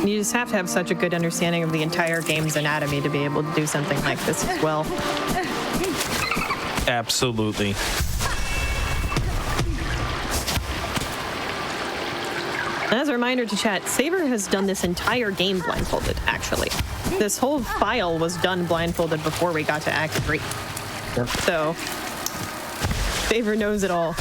You just have to have such a good understanding of the entire game's anatomy to be able to do something like this as well. Absolutely. As a reminder to chat, Saver has done this entire game blindfolded, actually. This whole file was done blindfolded before we got to Act 3. Yep. So, Saver knows it all.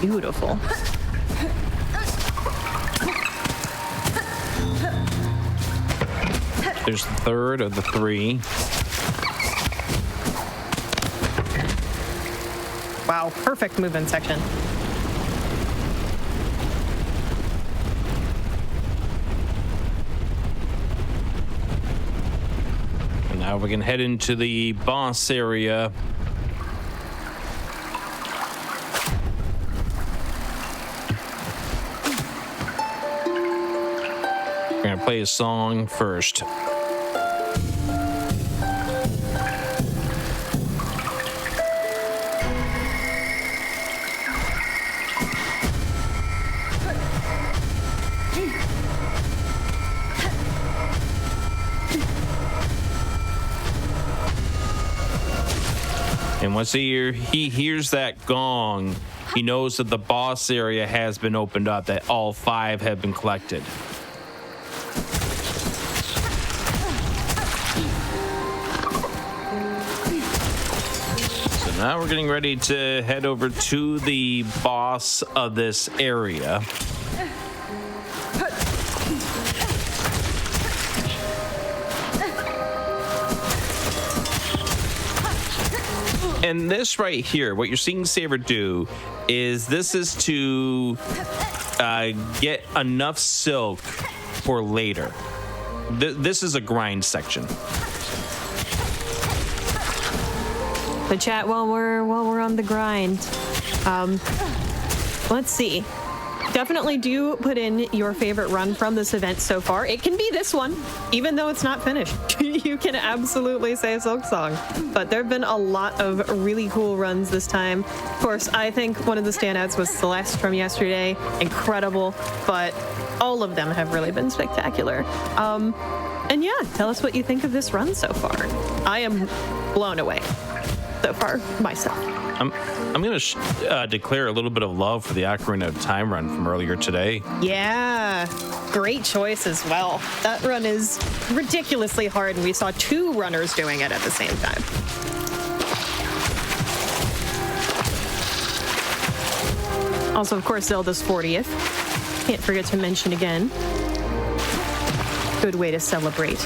Beautiful. There's the third of the three. Wow, perfect movement section. And now we can head into the boss area. We're gonna play a song first. And once he hears that gong, he knows that the boss area has been opened up, that all 5 have been collected. So now we're getting ready to head over to the boss of this area. And this right here, what you're seeing Saver do is this is to get enough silk for later. This is a grind section. The chat while we're on the grind. Let's see. Definitely do put in your favorite run from this event so far. It can be this one, even though it's not finished. You can absolutely say Silksong. But there have been a lot of really cool runs this time. Of course, I think one of the standouts was Celeste from yesterday. Incredible, but all of them have really been spectacular. And yeah, tell us what you think of this run so far. I am blown away so far myself. I'm going to declare a little bit of love for the Ocarina of Time run from earlier today. Yeah, great choice as well. That run is ridiculously hard, and we saw 2 runners doing it at the same time. Also, of course, Zelda's 40th. Can't forget to mention again. Good way to celebrate.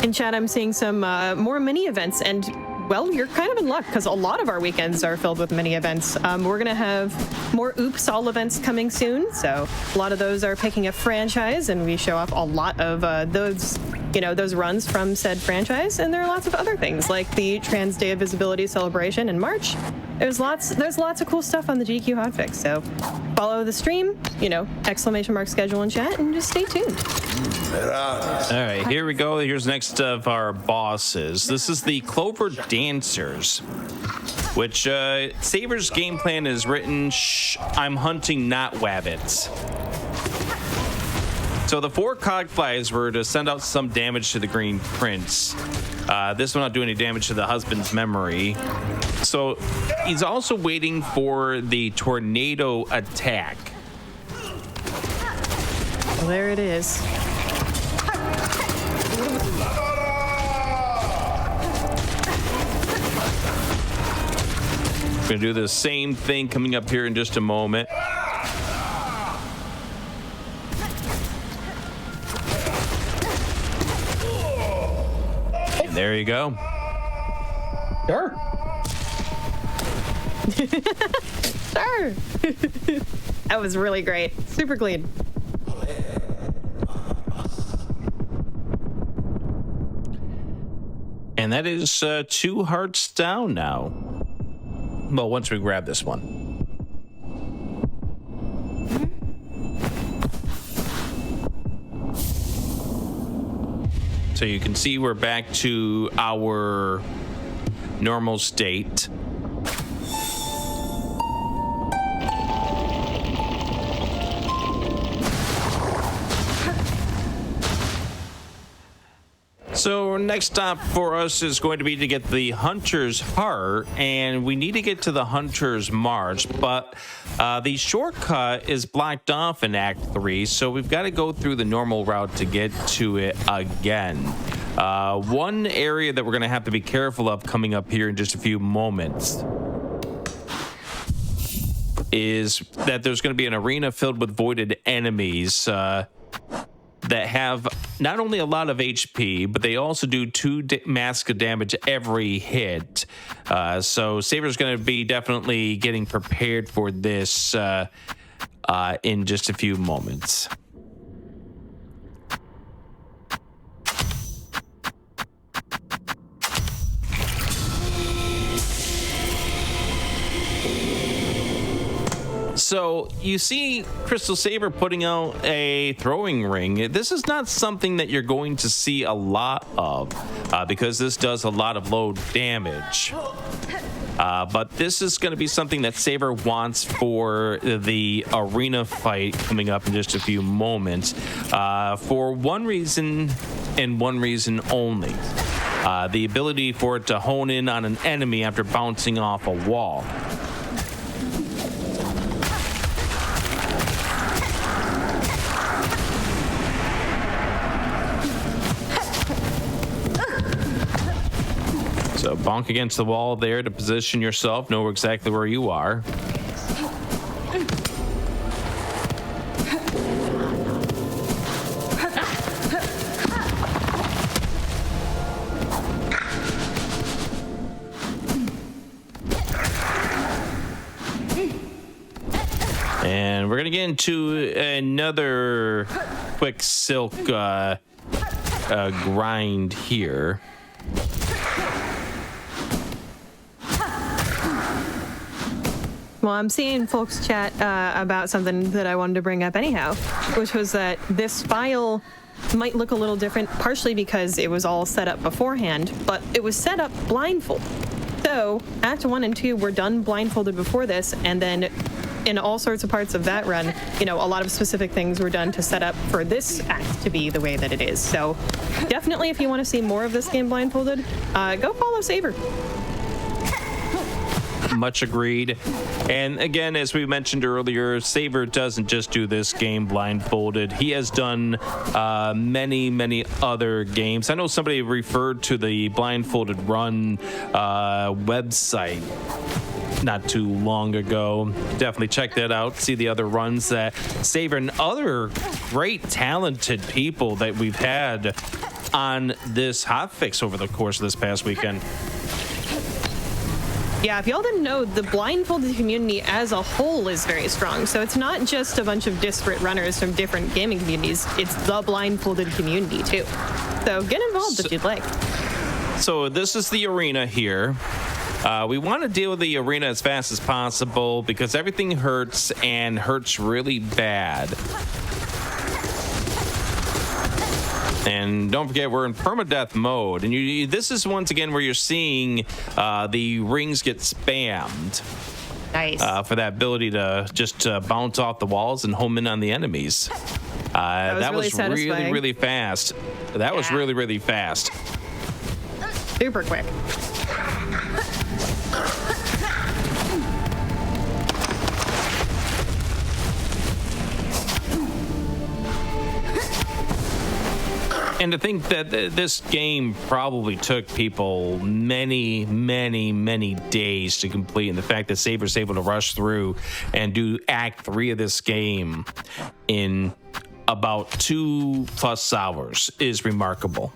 In chat, I'm seeing some more mini events, and well, you're kind of in luck because a lot of our weekends are filled with mini events. We're gonna have more Oops All events coming soon, so a lot of those are picking a franchise, and we show off a lot of those you know, those runs from said franchise. And there are lots of other things like the Trans Day of Visibility celebration in March. There's lots of cool stuff on the GDQ Hotfix. So follow the stream, you know, / schedule in chat, and just stay tuned. All right, here we go. Here's next of our bosses. This is the Clover Dancers, which Saver's game plan is written, I'm hunting not wabbits. So the 4 cogflies were to send out some damage to the Green Prince. This will not do any damage to the husband's memory. So he's also waiting for the tornado attack. Well, there it is. We're gonna do the same thing coming up here in just a moment. And there you go. Sure. Sure. That was really great. Super clean. And that is 2 hearts down now. Well, once we grab this one. So you can see we're back to our normal state. So next stop for us is going to be to get the Hunter's Heart, and we need to get to the Hunter's March, but the shortcut is blocked off in Act 3, so we've got to go through the normal route to get to it again. One area that we're going to have to be careful of coming up here in just a few moments is that there's going to be an arena filled with voided enemies that have not only a lot of HP, but they also do 2 mask of damage every hit. So Saver's going to be definitely getting prepared for this in just a few moments. So you see CrystalSaver putting out a throwing ring. This is not something that you're going to see a lot of because this does a lot of low damage. But this is going to be something that Saver wants for the arena fight coming up in just a few moments for one reason and one reason only. The ability for it to hone in on an enemy after bouncing off a wall. So bonk against the wall there to position yourself, know exactly where you are. And we're gonna get into another quick silk grind here. Well, I'm seeing folks chat about something that I wanted to bring up anyhow, which was that this file might look a little different, partially because it was all set up beforehand, but it was set up blindfolded. So Act 1 and 2 were done blindfolded before this, and then in all sorts of parts of that run, you know, a lot of specific things were done to set up for this act to be the way that it is. So definitely, if you want to see more of this game blindfolded, go follow Saver. Much agreed. And again, as we mentioned earlier, Saver doesn't just do this game blindfolded. He has done many other games. I know somebody referred to the Blindfolded Run website not too long ago. Definitely check that out. See the other runs that Saver and other great talented people that we've had on this hotfix over the course of this past weekend. Yeah, if y'all didn't know, the blindfolded community as a whole is very strong. So it's not just a bunch of disparate runners from different gaming communities. It's the blindfolded community, too. so get involved if you'd like. So this is the arena here. We want to deal with the arena as fast as possible because everything hurts and hurts really bad. And don't forget, we're in permadeath mode. And this is once again where you're seeing the rings get spammed. Nice. For that ability to just bounce off the walls and home in on the enemies. That was really, really fast. That was really, really fast. Super quick. And to think that this game probably took people many, many, many days to complete, and the fact that Saber's able to rush through and do Act 3 of this game in about 2+ hours is remarkable.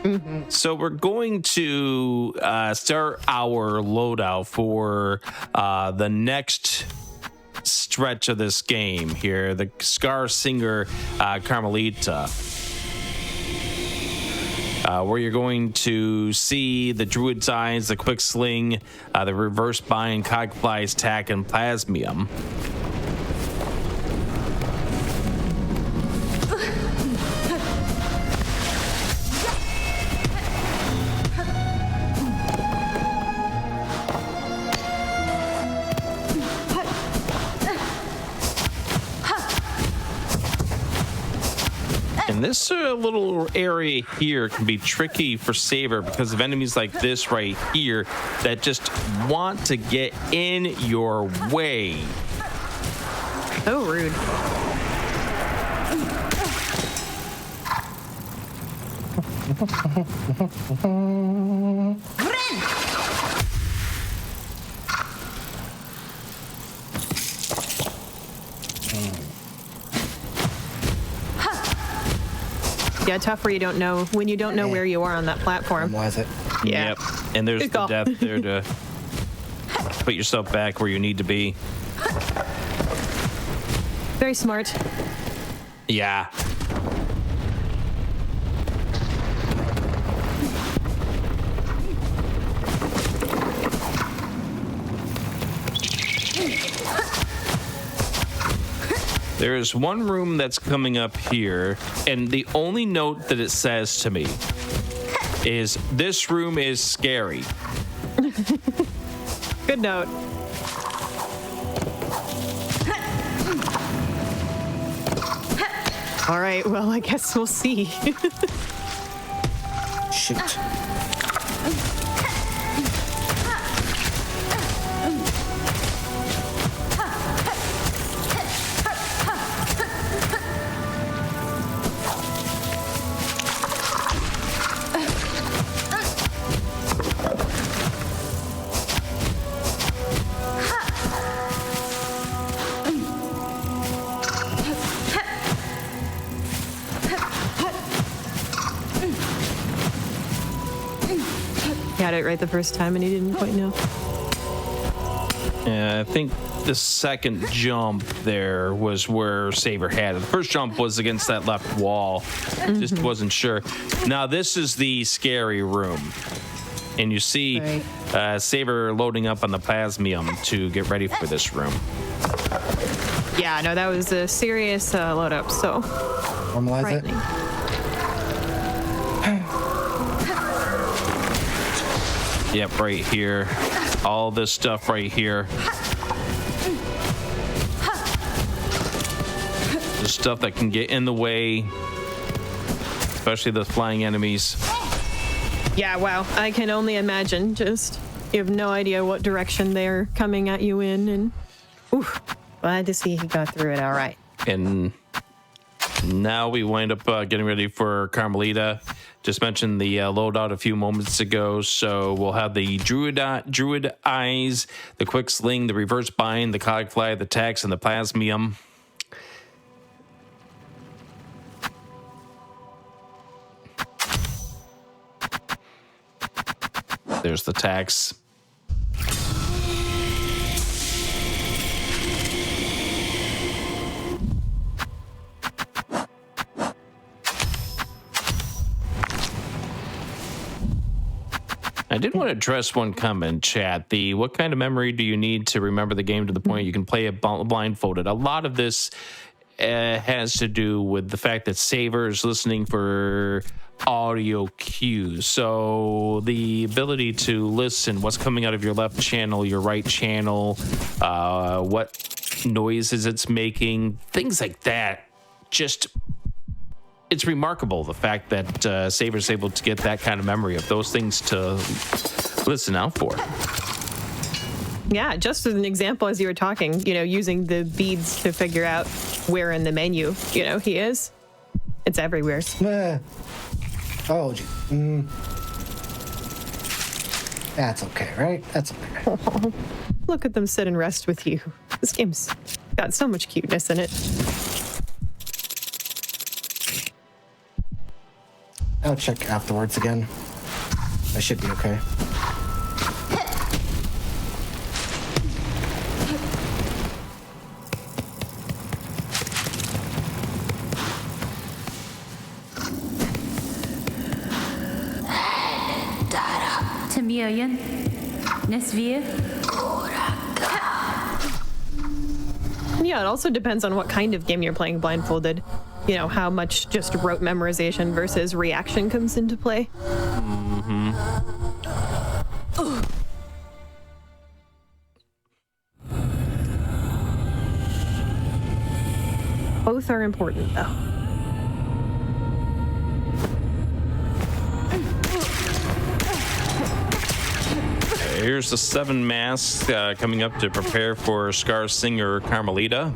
Mm-hmm. So we're going to start our loadout for the next stretch of this game here, the Scar Singer Carmelita. Where you're going to see the Druid's Eyes, the Quick Sling, the Reverse Bind, Cogfly's Tack, and Plasmium. And this little area here can be tricky for Saber because of enemies like this right here that just want to get in your way. Oh, rude. Yeah, tough where you don't know when you don't know where you are on that platform. Was it? Yeah. Yep. And there's Good the call. death there to put yourself back where you need to be. Very smart. Yeah. There is one room that's coming up here, and the only note that it says to me is, this room is scary. Good note. All right, well, I guess we'll see. Shoot. Got it right the first time and he didn't quite know. Yeah, I think the second jump there was where Saber had it. The first jump was against that left wall. Just wasn't sure. Now, this is the scary room. And you see Saber loading up on the Plasmium to get ready for this room. Yeah, no, that was a serious load up, so Normalize frightening. it. Yep, right here. All this stuff right here. The stuff that can get in the way, especially the flying enemies. Yeah, wow. I can only imagine. Just you have no idea what direction they're coming at you in, and oof, glad to see he got through it all right. And now we wind up getting ready for Carmelita. Just mentioned the loadout a few moments ago, so we'll have the Druid Eyes, the Quick Sling, the Reverse Bind, the Cogfly, the Tax, and the Plasmium. There's the Tax. I did want to address one comment, chat. What kind of memory do you need to remember the game to the point you can play it blindfolded? A lot of this has to do with the fact that Saver is listening for audio cues. So the ability to listen what's coming out of your left channel, your right channel, what noises it's making, things like that. Just, it's remarkable the fact that Saver's able to get that kind of memory of those things to listen out for. Yeah, just as an example, as you were talking, using the beads to figure out where in the menu, he is. It's everywhere. Oh, gee. That's okay, right? That's okay. Look at them sit and rest with you. This game's got so much cuteness in it. I'll check afterwards again. I should be okay. Million. Nesvir. Yeah, it also depends on what kind of game you're playing blindfolded. How much just rote memorization versus reaction comes into play. Mm-hmm. Both are important, though. Here's the 7 masks coming up to prepare for Scar Singer Carmelita.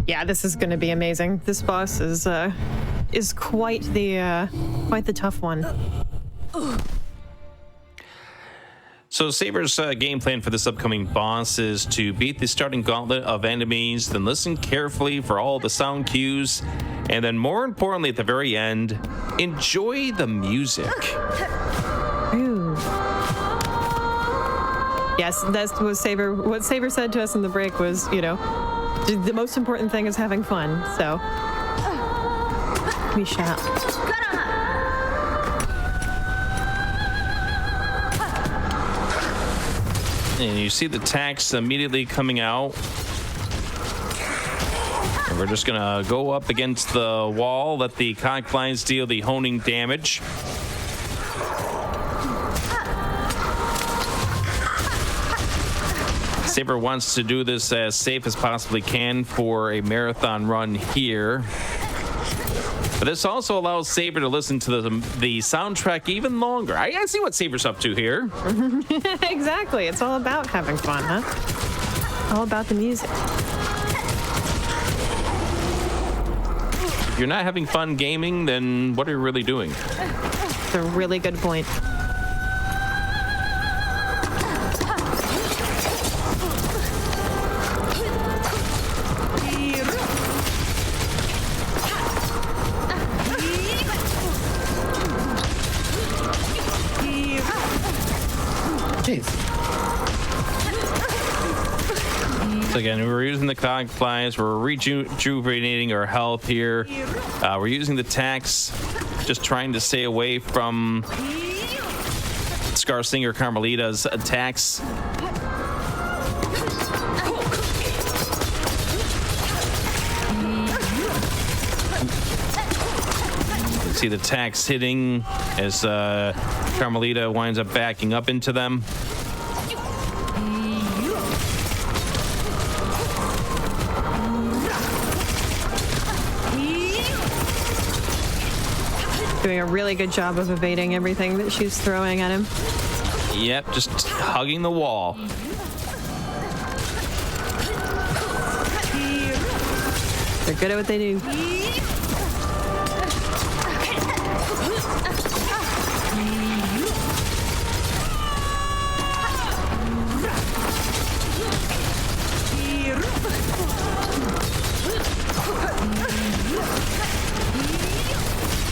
Yeah, this is going to be amazing. This boss is quite the tough one. So Saber's game plan for this upcoming boss is to beat the starting gauntlet of enemies, then listen carefully for all the sound cues, and then more importantly at the very end, enjoy the music. Ooh. Yes, that's what Saber said to us in the break was, the most important thing is having fun, so we shall. And you see the tax immediately coming out. And we're just gonna go up against the wall, let the conclines deal the honing damage. Saber wants to do this as safe as possibly can for a marathon run here. But this also allows Saber to listen to the soundtrack even longer. I see what Saber's up to here. Exactly. It's all about having fun, huh? All about the music. If you're not having fun gaming, then what are you really doing? It's a really good point. So again, we're using the conclines, we're rejuvenating our health here. We're using the tax, just trying to stay away from Scar Singer Carmelita's attacks. You can see the tax hitting as Carmelita winds up backing up into them. Doing a really good job of evading everything that she's throwing at him. Yep, just hugging the wall. They're good at what they do.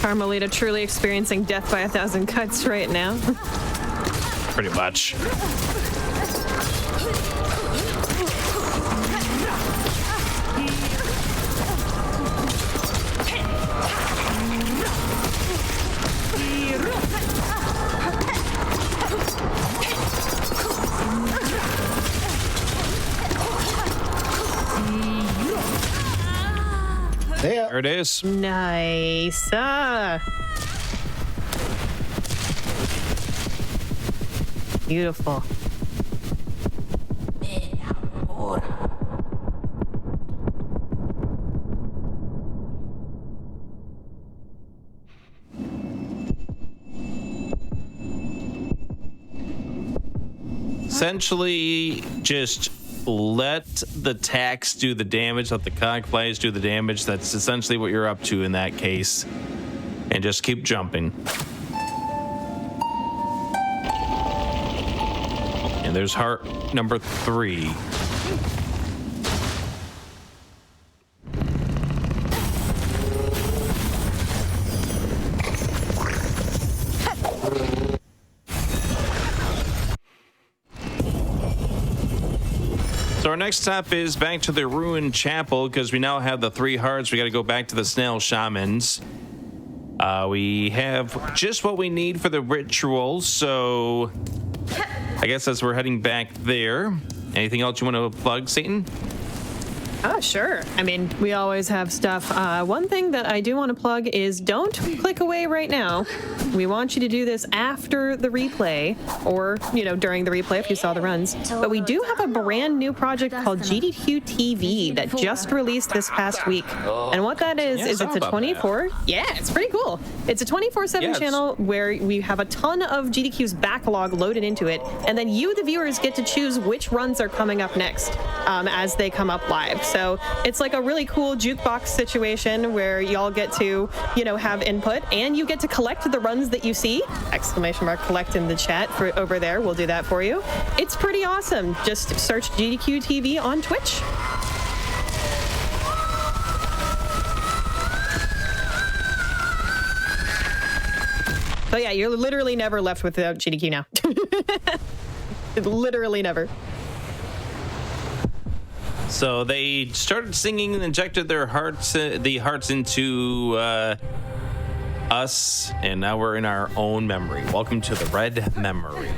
Carmelita truly experiencing death by 1,000 cuts right now. Pretty much. There it is. Nice. Beautiful. Essentially, just let the tax do the damage, let the cogflies do the damage. That's essentially what you're up to in that case. And just keep jumping. And there's heart number 3. So our next stop is back to the ruined chapel because we now have the 3 hearts. We got to go back to the snail shamans. We have just what we need for the ritual, so I guess as we're heading back there. Anything else you want to plug, Satan? Oh, sure. I mean, we always have stuff. One thing that I do want to plug is don't click away right now. We want you to do this after the replay or, during the replay if you saw the runs. But we do have a brand new project called GDQ TV that just released this past week. And what that is it's a 24. Yeah, it's pretty cool. It's a 24/7 channel where we have a ton of GDQ's backlog loaded into it. And then you, the viewers, get to choose which runs are coming up next as they come up live. So it's like a really cool jukebox situation where y'all get to, have input and you get to collect the runs that you see. ! Collect in the chat for over there. We'll do that for you. It's pretty awesome. Just search GDQ TV on Twitch. But yeah, you're literally never left without GDQ now. Literally never. So they started singing and injected their hearts, the hearts into us, and now we're in our own memory. Welcome to the Red Memory.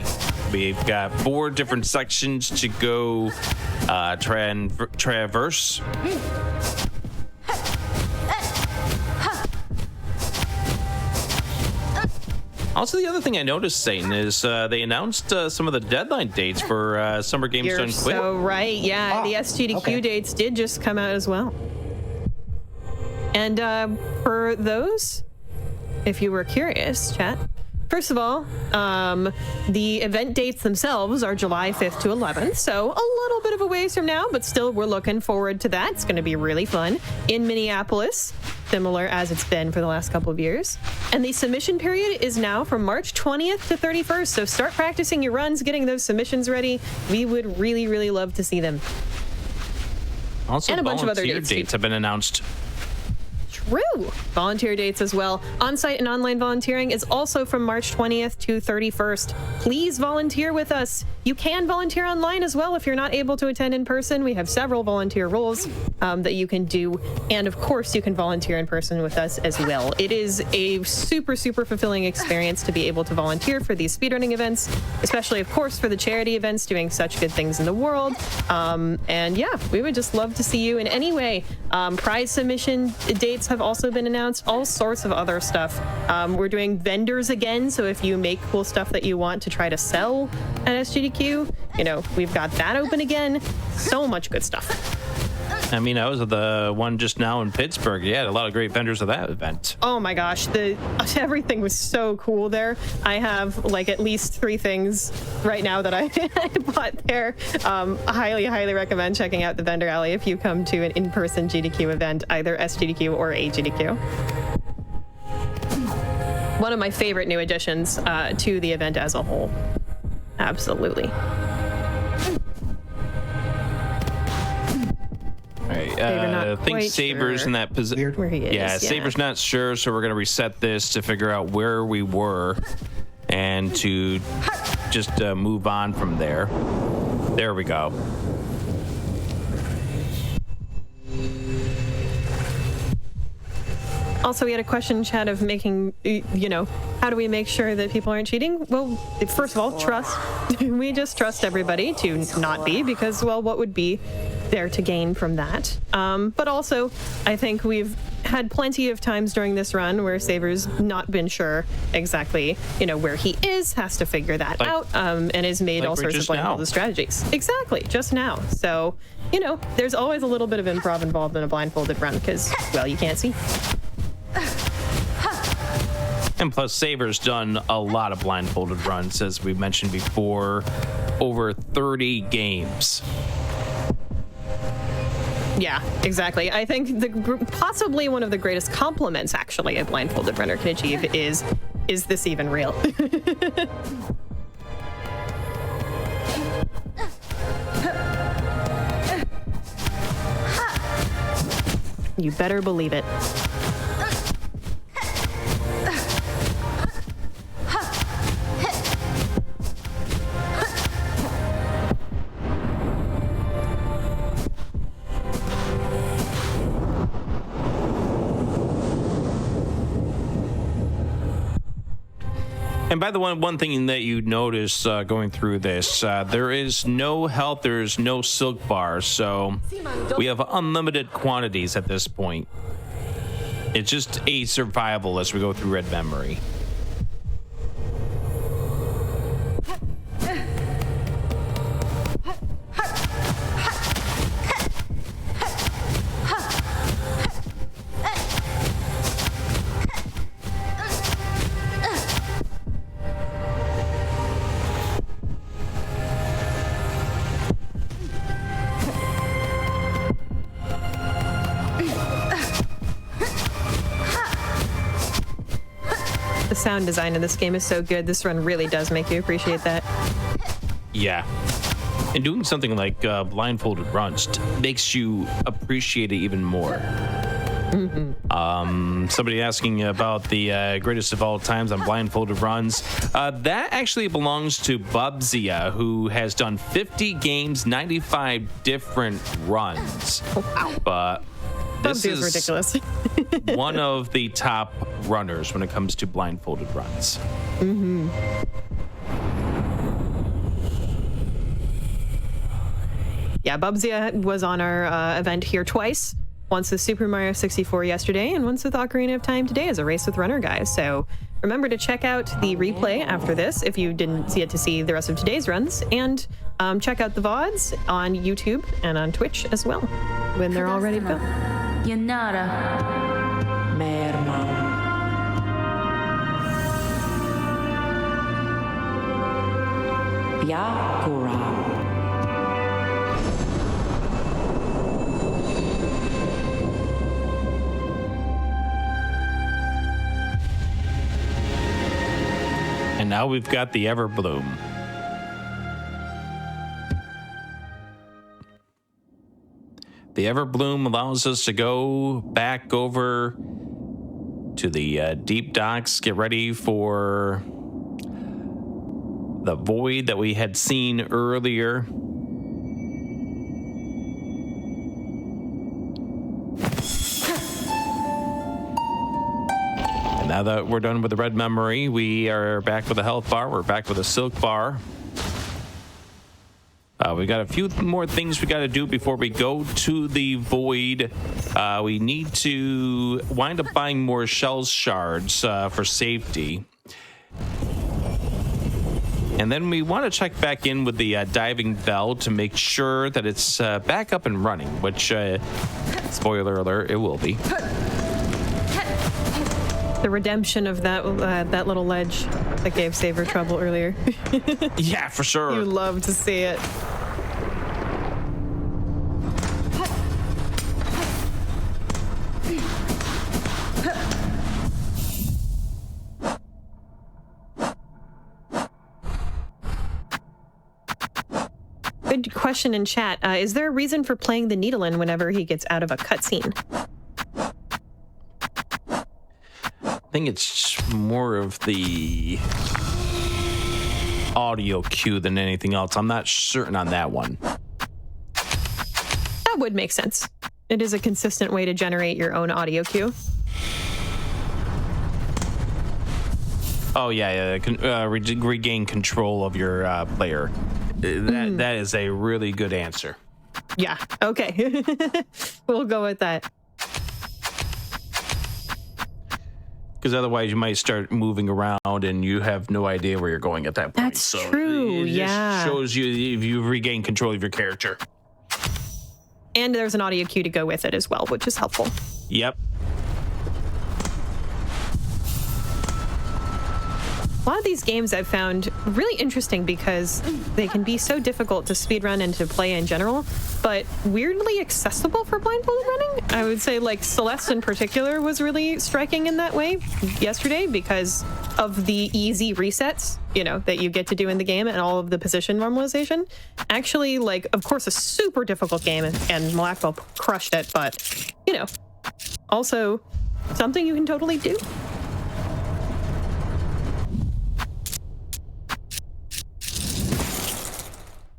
We've got 4 different sections to go traverse. Also, the other thing I noticed, Satan, is they announced some of the deadline dates for Summer Games Done Quick. You're so right. Yeah, the SGDQ dates did just come out as well. And for those, if you were curious, chat, first of all, the event dates themselves are July 5th to 11th, so a little bit of a ways from now, but still we're looking forward to that. It's going to be really fun in Minneapolis, similar as it's been for the last couple of years. And the submission period is now from March 20th to 31st, so start practicing your runs, getting those submissions ready. We would really, really love to see them. Also, and a bunch of other dates have been announced. True. Volunteer dates as well. On-site and online volunteering is also from March 20th to 31st. Please volunteer with us. You can volunteer online as well if you're not able to attend in person. We have several volunteer roles that you can do. And of course, you can volunteer in person with us as well. It is a super, super fulfilling experience to be able to volunteer for these speedrunning events, especially, of course, for the charity events doing such good things in the world. And yeah, we would just love to see you in any way. Prize submission dates have also been announced, all sorts of other stuff. We're doing vendors again, so if you make cool stuff that you want to try to sell at SGDQ, we've got that open again. So much good stuff. I mean, I was at the one just now in Pittsburgh. You had a lot of great vendors at that event. Oh my gosh, everything was so cool there. I have like at least 3 things right now that I bought there. Highly recommend checking out the vendor alley if you come to an in-person GDQ event, either SGDQ or AGDQ. One of my favorite new additions to the event as a whole. Absolutely. I think Saber's in that position. Where he is, yeah, Saber's not sure, so we're going to reset this to figure out where we were and to just move on from there. There we go. Also, we had a question in chat of making, how do we make sure that people aren't cheating? Well, first of all, trust. We just trust everybody to not be, because, well, what would be there to gain from that? But also, I think we've had plenty of times during this run where Saver's not been sure exactly, where he is, has to figure that out, and has made all sorts of blindfolded strategies. Exactly, just now. So, there's always a little bit of improv involved in a blindfolded run because, well, you can't see. And plus, Saver's done a lot of blindfolded runs, as we mentioned before, over 30 games. Yeah, exactly. I think possibly one of the greatest compliments, actually, a blindfolded runner can achieve is this even real? You better believe it. And by the way, one thing that you notice going through this, there is no health, there's no silk bar, so we have unlimited quantities at this point. It's just a survival as we go through Red Memory. The sound design in this game is so good. This run really does make you appreciate that. Yeah. And doing something like blindfolded runs makes you appreciate it even more. Somebody asking about the greatest of all times on blindfolded runs. That actually belongs to Bubzia, who has done 50 games, 95 different runs. Wow. But this is ridiculous. one of the top runners when it comes to blindfolded runs. Yeah, Bubzia was on our event here twice. Once with Super Mario 64 yesterday, and once with Ocarina of Time today as a Race with Runner guys. So remember to check out the replay after this if you didn't get to see the rest of today's runs, and check out the VODs on YouTube and on Twitch as well when they're all ready to go. Yanara. Merma. Yakura. And now we've got the Everbloom. The Everbloom allows us to go back over to the deep docks, get ready for the void that we had seen earlier. And now that we're done with the red memory, we are back with a health bar. We're back with a silk bar. We got a few more things we got to do before we go to the void. We need to wind up buying more shell shards for safety. And then we want to check back in with the diving bell to make sure that it's back up and running, which, spoiler alert, it will be. The redemption of that little ledge that gave Saver trouble earlier. Yeah, for sure. You love to see it. Good question in chat. Is there a reason for playing the needle in whenever he gets out of a cutscene? I think it's more of the audio cue than anything else. I'm not certain on that one. That would make sense. It is a consistent way to generate your own audio cue. Oh, yeah. Regain control of your player. That is a really good answer. Yeah, okay. We'll go with that. because otherwise you might start moving around and you have no idea where you're going at that point. That's so true, it yeah. just shows you if you regain control of your character. And there's an audio cue to go with it as well, which is helpful. Yep. A lot of these games I've found really interesting because they can be so difficult to speedrun and to play in general, but weirdly accessible for blindfolded running. I would say like Celeste in particular was really striking in that way yesterday because of the easy resets, you know, that you get to do in the game and all of the position normalization. Actually, like, of course, a super difficult game and Malacco crushed it, but, you know, also something you can totally do.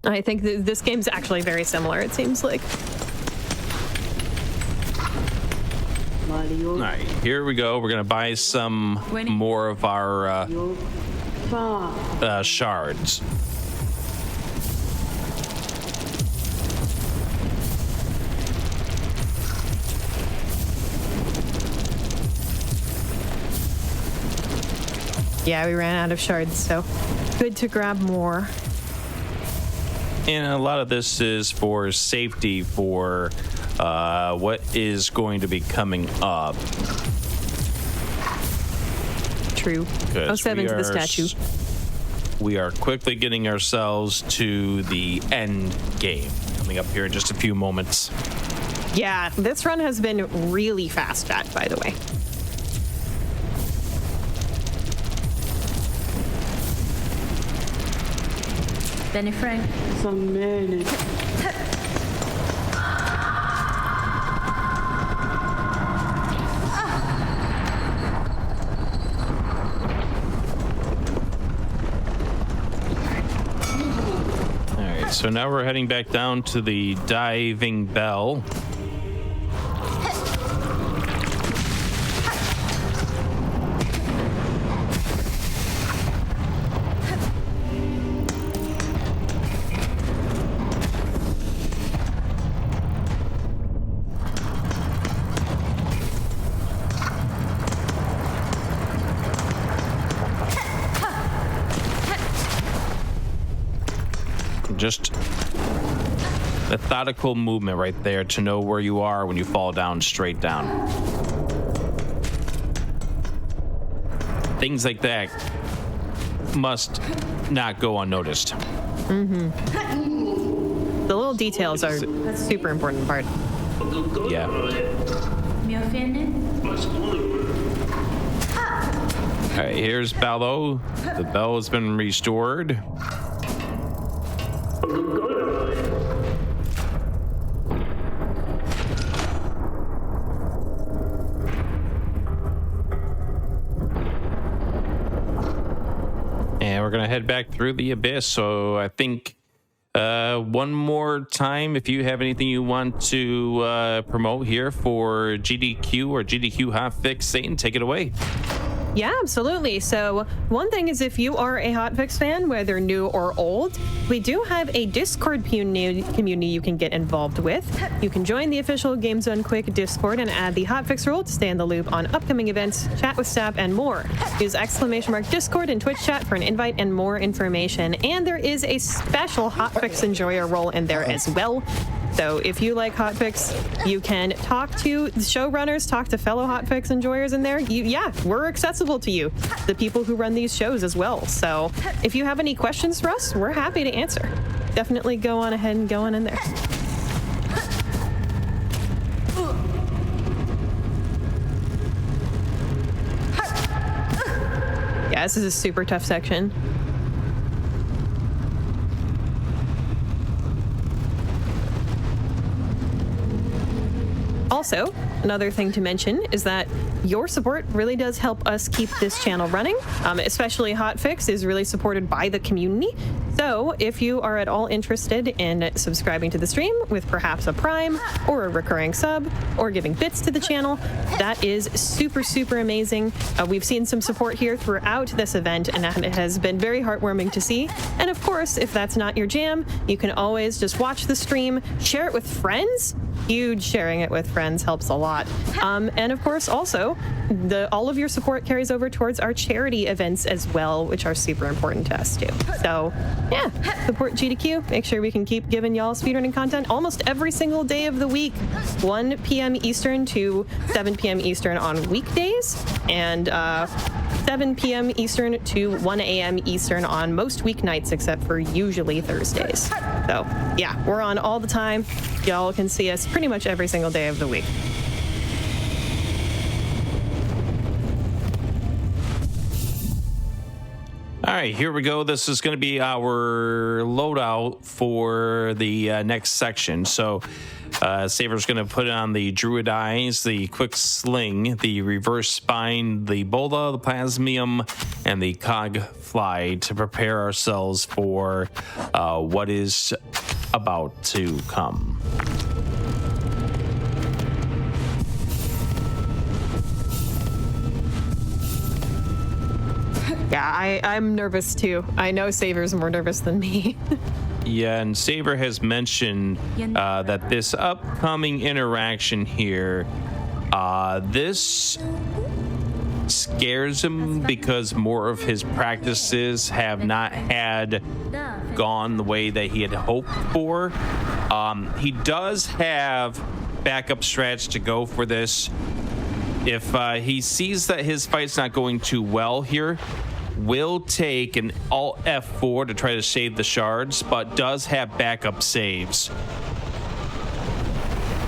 I think this game's actually very similar, it seems like. All right, here we go. We're going to buy some more of our shards. Yeah, we ran out of shards, so good to grab more. And a lot of this is for safety for what is going to be coming up. True. 07 to the statue. We are quickly getting ourselves to the end game, coming up here in just a few moments. Yeah, this run has been really fast, chat, by the way. Benny Frank. Some minute. All right, so now we're heading back down to the diving bell. Just methodical movement right there to know where you are when you fall down straight down. Things like that must not go unnoticed. Mm-hmm. The little details are a super important part. Yeah. Me offended? All right, here's Bello. The bell has been restored. And we're gonna head back through the abyss. So I think one more time, if you have anything you want to promote here for GDQ or GDQ Hotfix, Satan, take it away. Yeah, absolutely. So one thing is, if you are a Hotfix fan, whether new or old, we do have a Discord community you can get involved with. You can join the official Games Done Quick Discord and add the Hotfix role to stay in the loop on upcoming events, chat with staff, and more. Use !Discord and Twitch chat for an invite and more information. And there is a special Hotfix enjoyer role in there as well. So if you like Hotfix, you can talk to the showrunners, talk to fellow Hotfix enjoyers in there. Yeah, we're accessible to you, the people who run these shows as well. So if you have any questions for us, we're happy to answer. Definitely go on ahead and go on in there. Yeah, this is a super tough section. Also, another thing to mention is that your support really does help us keep this channel running, especially Hotfix is really supported by the community. So if you are at all interested in subscribing to the stream with perhaps a Prime or a recurring sub or giving bits to the channel, that is super, super amazing. We've seen some support here throughout this event, and it has been very heartwarming to see. And of course, if that's not your jam, you can always just watch the stream, share it with friends. Huge sharing it with friends helps a lot. And of course, also, all of your support carries over towards our charity events as well, which are super important to us too. So yeah, support GDQ. Make sure we can keep giving y'all speedrunning content almost every single day of the week, 1 p.m. Eastern to 7 p.m. Eastern on weekdays, and 7 p.m. Eastern to 1 a.m. Eastern on most weeknights except for usually Thursdays. So yeah, we're on all the time. Y'all can see us pretty much every single day of the week. All right, here we go. This is going to be our loadout for the next section. So Saver's going to put on the Druid Eyes, the Quick Sling, the Reverse Spine, the Bola, the Plasmium, and the Cog Fly to prepare ourselves for what is about to come. Yeah, I'm nervous too. I know Saver's more nervous than me. Yeah, and Saver has mentioned that this upcoming interaction here, this scares him because more of his practices have not had gone the way that he had hoped for. He does have backup strats to go for this. If he sees that his fight's not going too well here, will take an Alt F4 to try to save the shards, but does have backup saves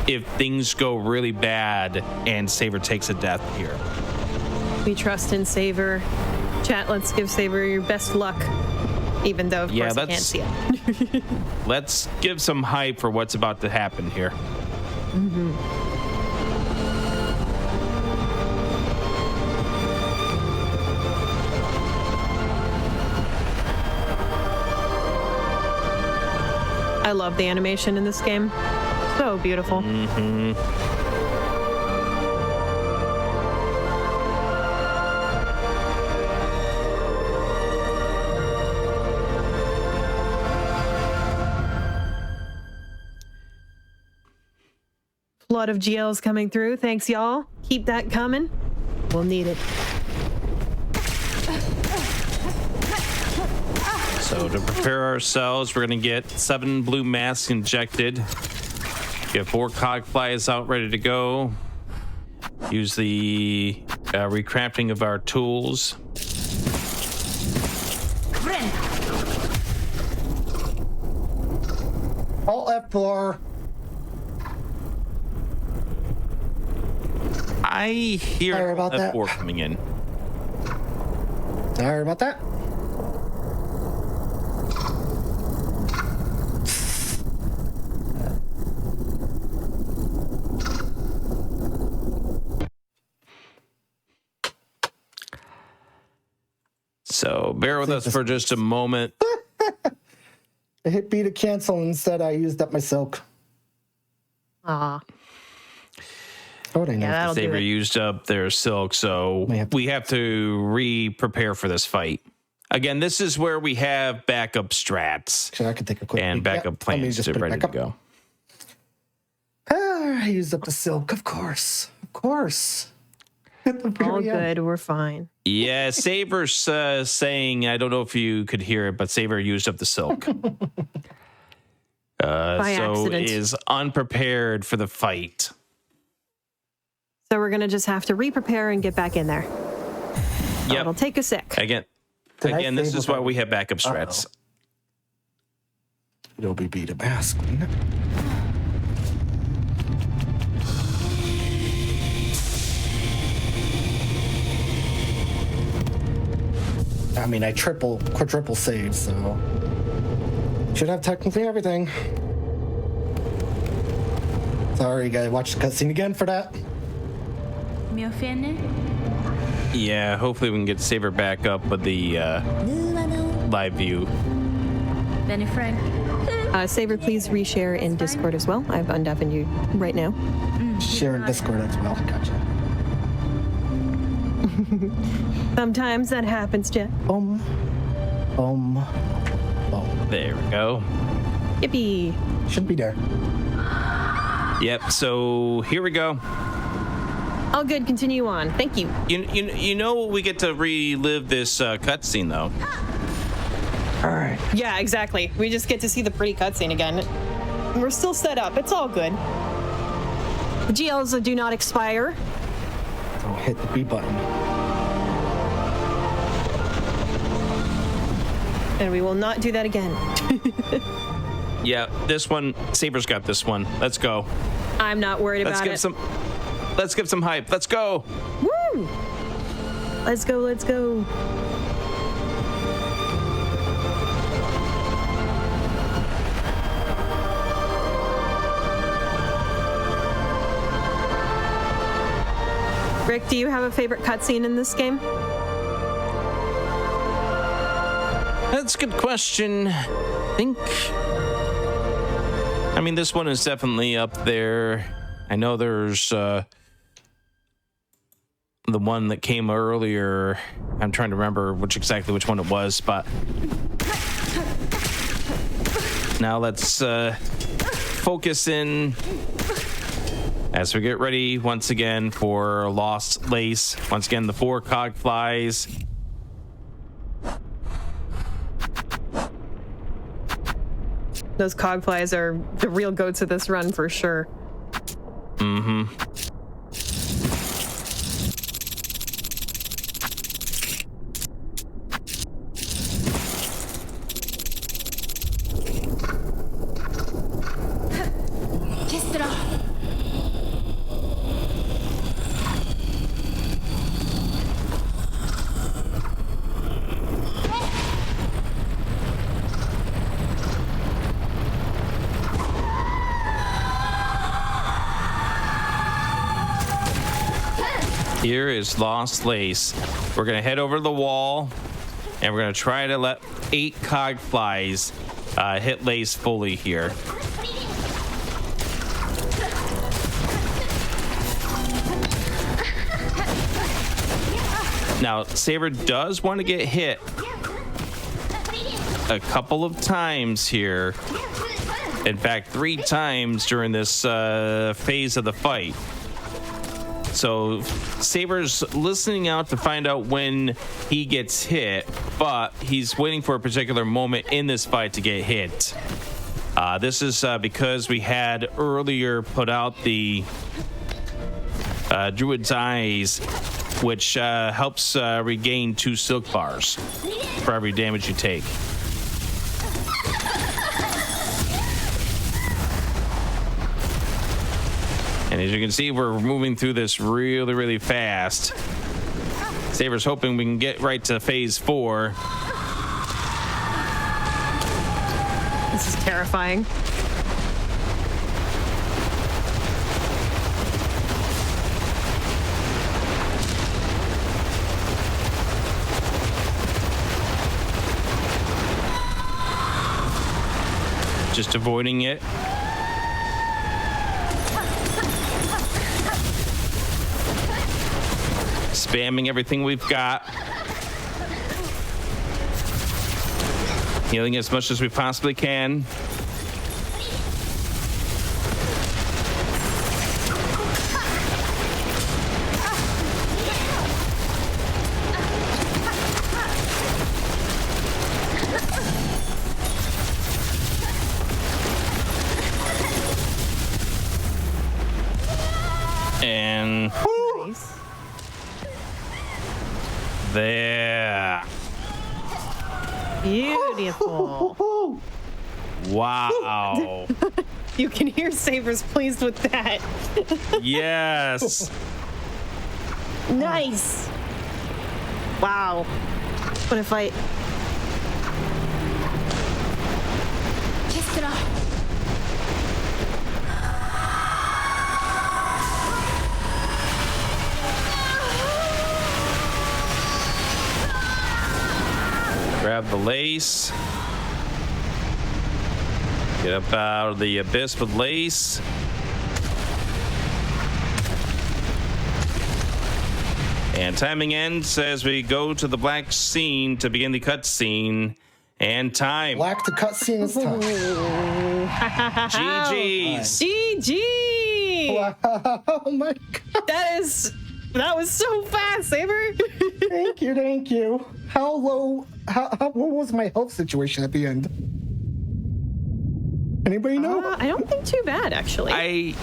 if things go really bad and Saver takes a death here. We trust in Saver. Chat, let's give Saver your best luck, even though, of course, I can't see it. Let's give some hype for what's about to happen here. Mm-hmm. I love the animation in this game. So beautiful. Mm-hmm. Flood of GLs coming through. Thanks, y'all. Keep that coming. We'll need it. So to prepare ourselves, we're going to get 7 blue masks injected. Get 4 cog flies out ready to go. Use the recrafting of our tools. Alt F4. I hear Sorry about that. F4 coming in. Sorry about that. So bear with us for just a moment. I hit B to cancel, and instead I used up my silk. Aw. Oh, I know. Yeah, that'll do Saver it. used up their silk, so we have to re-prepare for this fight. Again, this is where we have backup strats Actually, I can take a quick and peek. backup Let me plans just to put it ready back to up. go. I used up the silk, of course. Of course. At the All very end. good. We're fine. Yeah, Saver's saying, I don't know if you could hear it, but Saver used up the silk. By so accident. is unprepared for the fight. So we're going to just have to re-prepare and get back in there. Yep. It'll take a sec. Again, this is why we have backup strats. It'll be B to mask, wouldn't it? I mean, I quadruple saved, so should have technically everything. Sorry, guys, watch the cutscene again for that. Me ofende? Yeah, hopefully we can get Saver back up with the live view. Benny-friend. Saver, please reshare in Discord as well. I've undeafened you right now. Share in Discord as well. Gotcha. Sometimes that happens, Jet. Boom. Boom. Boom. There we go. Yippee. Should be there. Yep. So here we go. All good. Continue on. Thank you. You know we get to relive this cutscene though. All right. Yeah, exactly. We just get to see the pretty cutscene again. We're still set up. It's all good. The GLs do not expire. So hit the B button. And we will not do that again. Yeah, this one, Saber's got this one. Let's go. I'm not worried about it. Let's give some hype. Let's go. Woo! Let's go, let's go. Rick, do you have a favorite cutscene in this game? That's a good question. I mean, this one is definitely up there. I know there's the one that came earlier. I'm trying to remember exactly which one it was, but now let's focus in as we get ready once again for Lost Lace. Once again, the 4 cog flies. Those cogflies are the real goats of this run for sure. Mm-hmm. Here is Lost Lace. We're gonna head over to the wall and we're gonna try to let 8 cog flies hit Lace fully here. Now, Saber does want to get hit a couple of times here. In fact, 3 times during this phase of the fight. So Saber's listening out to find out when he gets hit, but he's waiting for a particular moment in this fight to get hit. This is because we had earlier put out the Druid's Eyes, which helps regain 2 silk bars for every damage you take. And as you can see, we're moving through this really, really fast. Saber's hoping we can get right to phase 4. This is terrifying. Just avoiding it. Spamming everything we've got. Healing as much as we possibly can. And Nice. there. Beautiful. Wow. You can hear Saber's pleased with that. Yes. Nice. Wow. What a fight. Grab the lace. Get up out of the abyss with Lace. And timing ends as we go to the black scene to begin the cutscene. And time. Black to cutscene is time. GG's. GG. Wow. Oh my god. That was so fast, Saber. Thank you. How what was my health situation at the end? Anybody know? I don't think too bad, actually.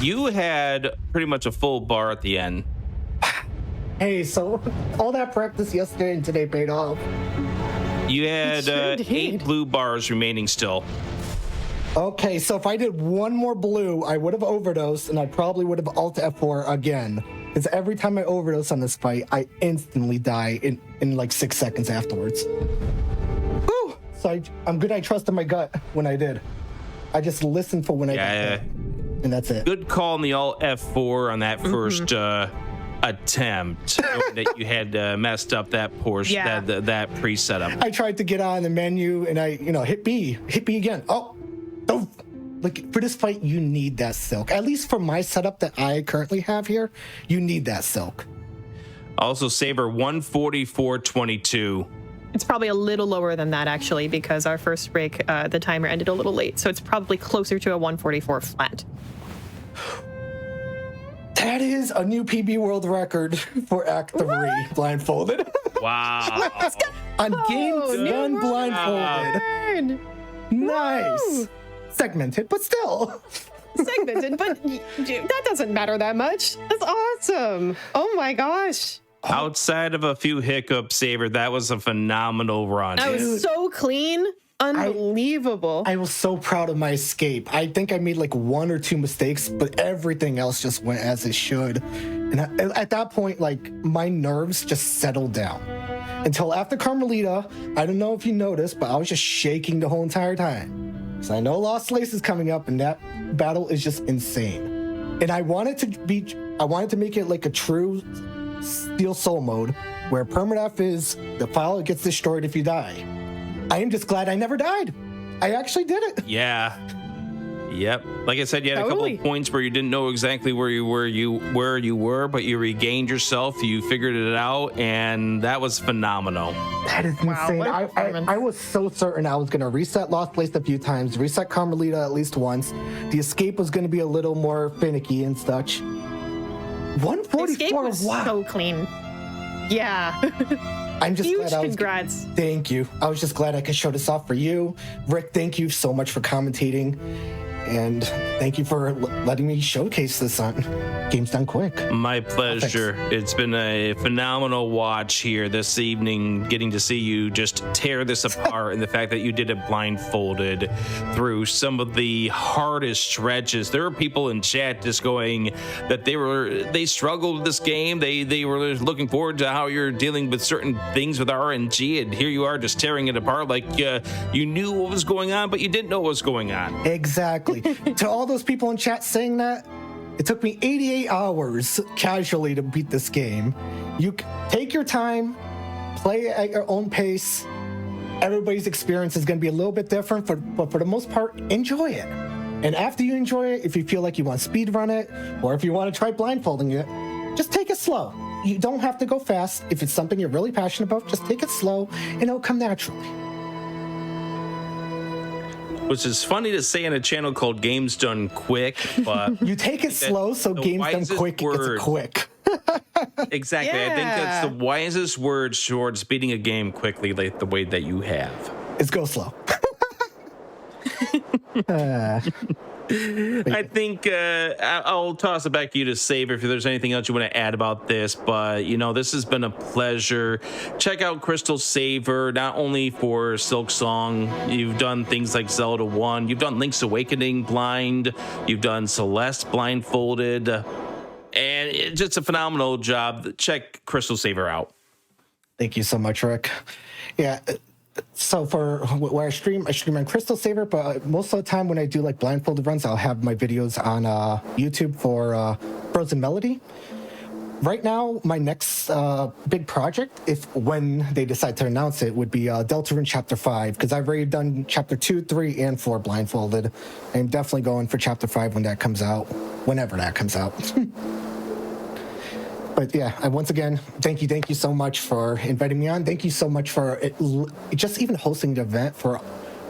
You had pretty much a full bar at the end. Hey, so all that practice yesterday and today paid off. You had It sure 8 did. blue bars remaining still. Okay, so if I did one more blue, I would have overdosed, and I probably would have alt F4 again. Because every time I overdose on this fight, I instantly die in like 6 seconds afterwards. Whew! So I'm good I trusted my gut when I did. I just listened for when I got hit, and that's it. Good call on the alt F4 on that first attempt that you had messed up that portion, Yeah. that pre-setup. I tried to get on the menu, and I, hit B again. Oh! Like, for this fight, you need that silk. At least for my setup that I currently have here, you need that silk. Also, Saber 144.22. It's probably a little lower than that, actually, because our first break, the timer ended a little late. So it's probably closer to a 144 flat. That is a new PB world record for Act 3 Blindfolded. Wow. On games new done world blindfolded. Nice. Woo. Segmented, but still. Segmented, but that doesn't matter that much. That's awesome. Oh my gosh. Outside of a few hiccups, Saber, that was a phenomenal run. That was so clean. Unbelievable. I was so proud of my escape. I think I made like 1 or 2 mistakes, but everything else just went as it should. And at that point, like, my nerves just settled down. Until after Carmelita, I don't know if you noticed, but I was just shaking the whole entire time. Because I know Lost Lace is coming up, and that battle is just insane. And I wanted to make it like a true Steel Soul mode, where permadeath is the file gets destroyed if you die. I am just glad I never died. I actually did it. Yeah. Yep. Like I said, you had a couple Totally. of points where you didn't know exactly where you were, but you regained yourself. You figured it out, and that was phenomenal. That is Wow, insane. what a performance. I was so certain I was going to reset Lost Place a few times, reset Carmelita at least once. The escape was going to be a little more finicky and such. Escape 144, was wow. so clean. Yeah. I'm just Huge glad I was. congrats. Thank you. I was just glad I could show this off for you. Rick, thank you so much for commentating. And thank you for letting me showcase this on Games Done Quick. My pleasure. It's been a phenomenal watch here this evening, getting to see you just tear this apart, and the fact that you did it blindfolded through some of the hardest stretches. There were people in chat just going that they struggled with this game. They were looking forward to how you're dealing with certain things with RNG, and here you are just tearing it apart like you knew what was going on, but you didn't know what was going on. Exactly. To all those people in chat saying that, it took me 88 hours casually to beat this game. You take your time, play at your own pace. Everybody's experience is going to be a little bit different, but for the most part, enjoy it. And after you enjoy it, if you feel like you want to speedrun it, or if you want to try blindfolding it, just take it slow. You don't have to go fast. If it's something you're really passionate about, just take it slow, and it'll come naturally. Which is funny to say on a channel called Games Done Quick, but You take it slow, so the Games Done wisest Quick gets word. quick. exactly. I think that's Yeah. the wisest word towards beating a game quickly, like the way that you have. Is go slow. I think I'll toss it back to you to Saber if there's anything else you want to add about this. But, this has been a pleasure. Check out CrystalSaver, not only for Silksong. You've done things like Zelda 1. You've done Link's Awakening blind. You've done Celeste blindfolded. And it's just a phenomenal job. Check CrystalSaver out. Thank you so much, Rick. Yeah. So for where I stream on CrystalSaver, but most of the time when I do like blindfolded runs, I'll have my videos on YouTube for Frozen Melody. right now, my next big project, when they decide to announce it, would be Deltarune Chapter 5, because I've already done Chapter 2, 3, and 4 Blindfolded. I'm definitely going for Chapter 5 when that comes out, whenever that comes out. But yeah, once again, thank you so much for inviting me on. Thank you so much for just even hosting the event for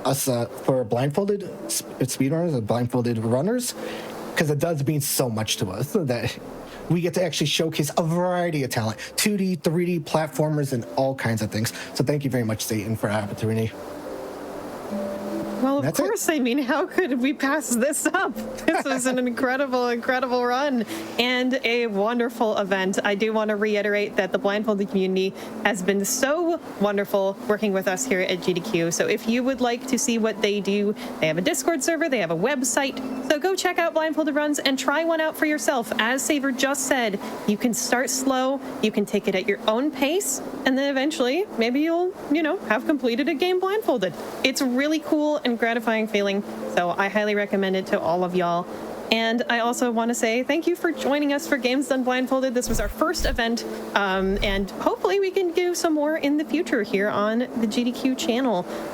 us, for Blindfolded Speedrunners and Blindfolded Runners, because it does mean so much to us that we get to actually showcase a variety of talent, 2D, 3D platformers, and all kinds of things. So thank you very much, Satan, for that opportunity. Well, of course. I mean, how could we pass this up? This was an incredible run and a wonderful event. I do want to reiterate that the Blindfolded community has been so wonderful working with us here at GDQ. So if you would like to see what they do, they have a Discord server, they have a website. So go check out Blindfolded Runs and try one out for yourself. As Saver just said, you can start slow, you can take it at your own pace, and then eventually maybe you'll, have completed a game blindfolded. It's really cool and gratifying feeling, so I highly recommend it to all of y'all. And I also want to say thank you for joining us for Games Done Blindfolded. This was our first event, and hopefully we can do some more in the future here on the GDQ channel.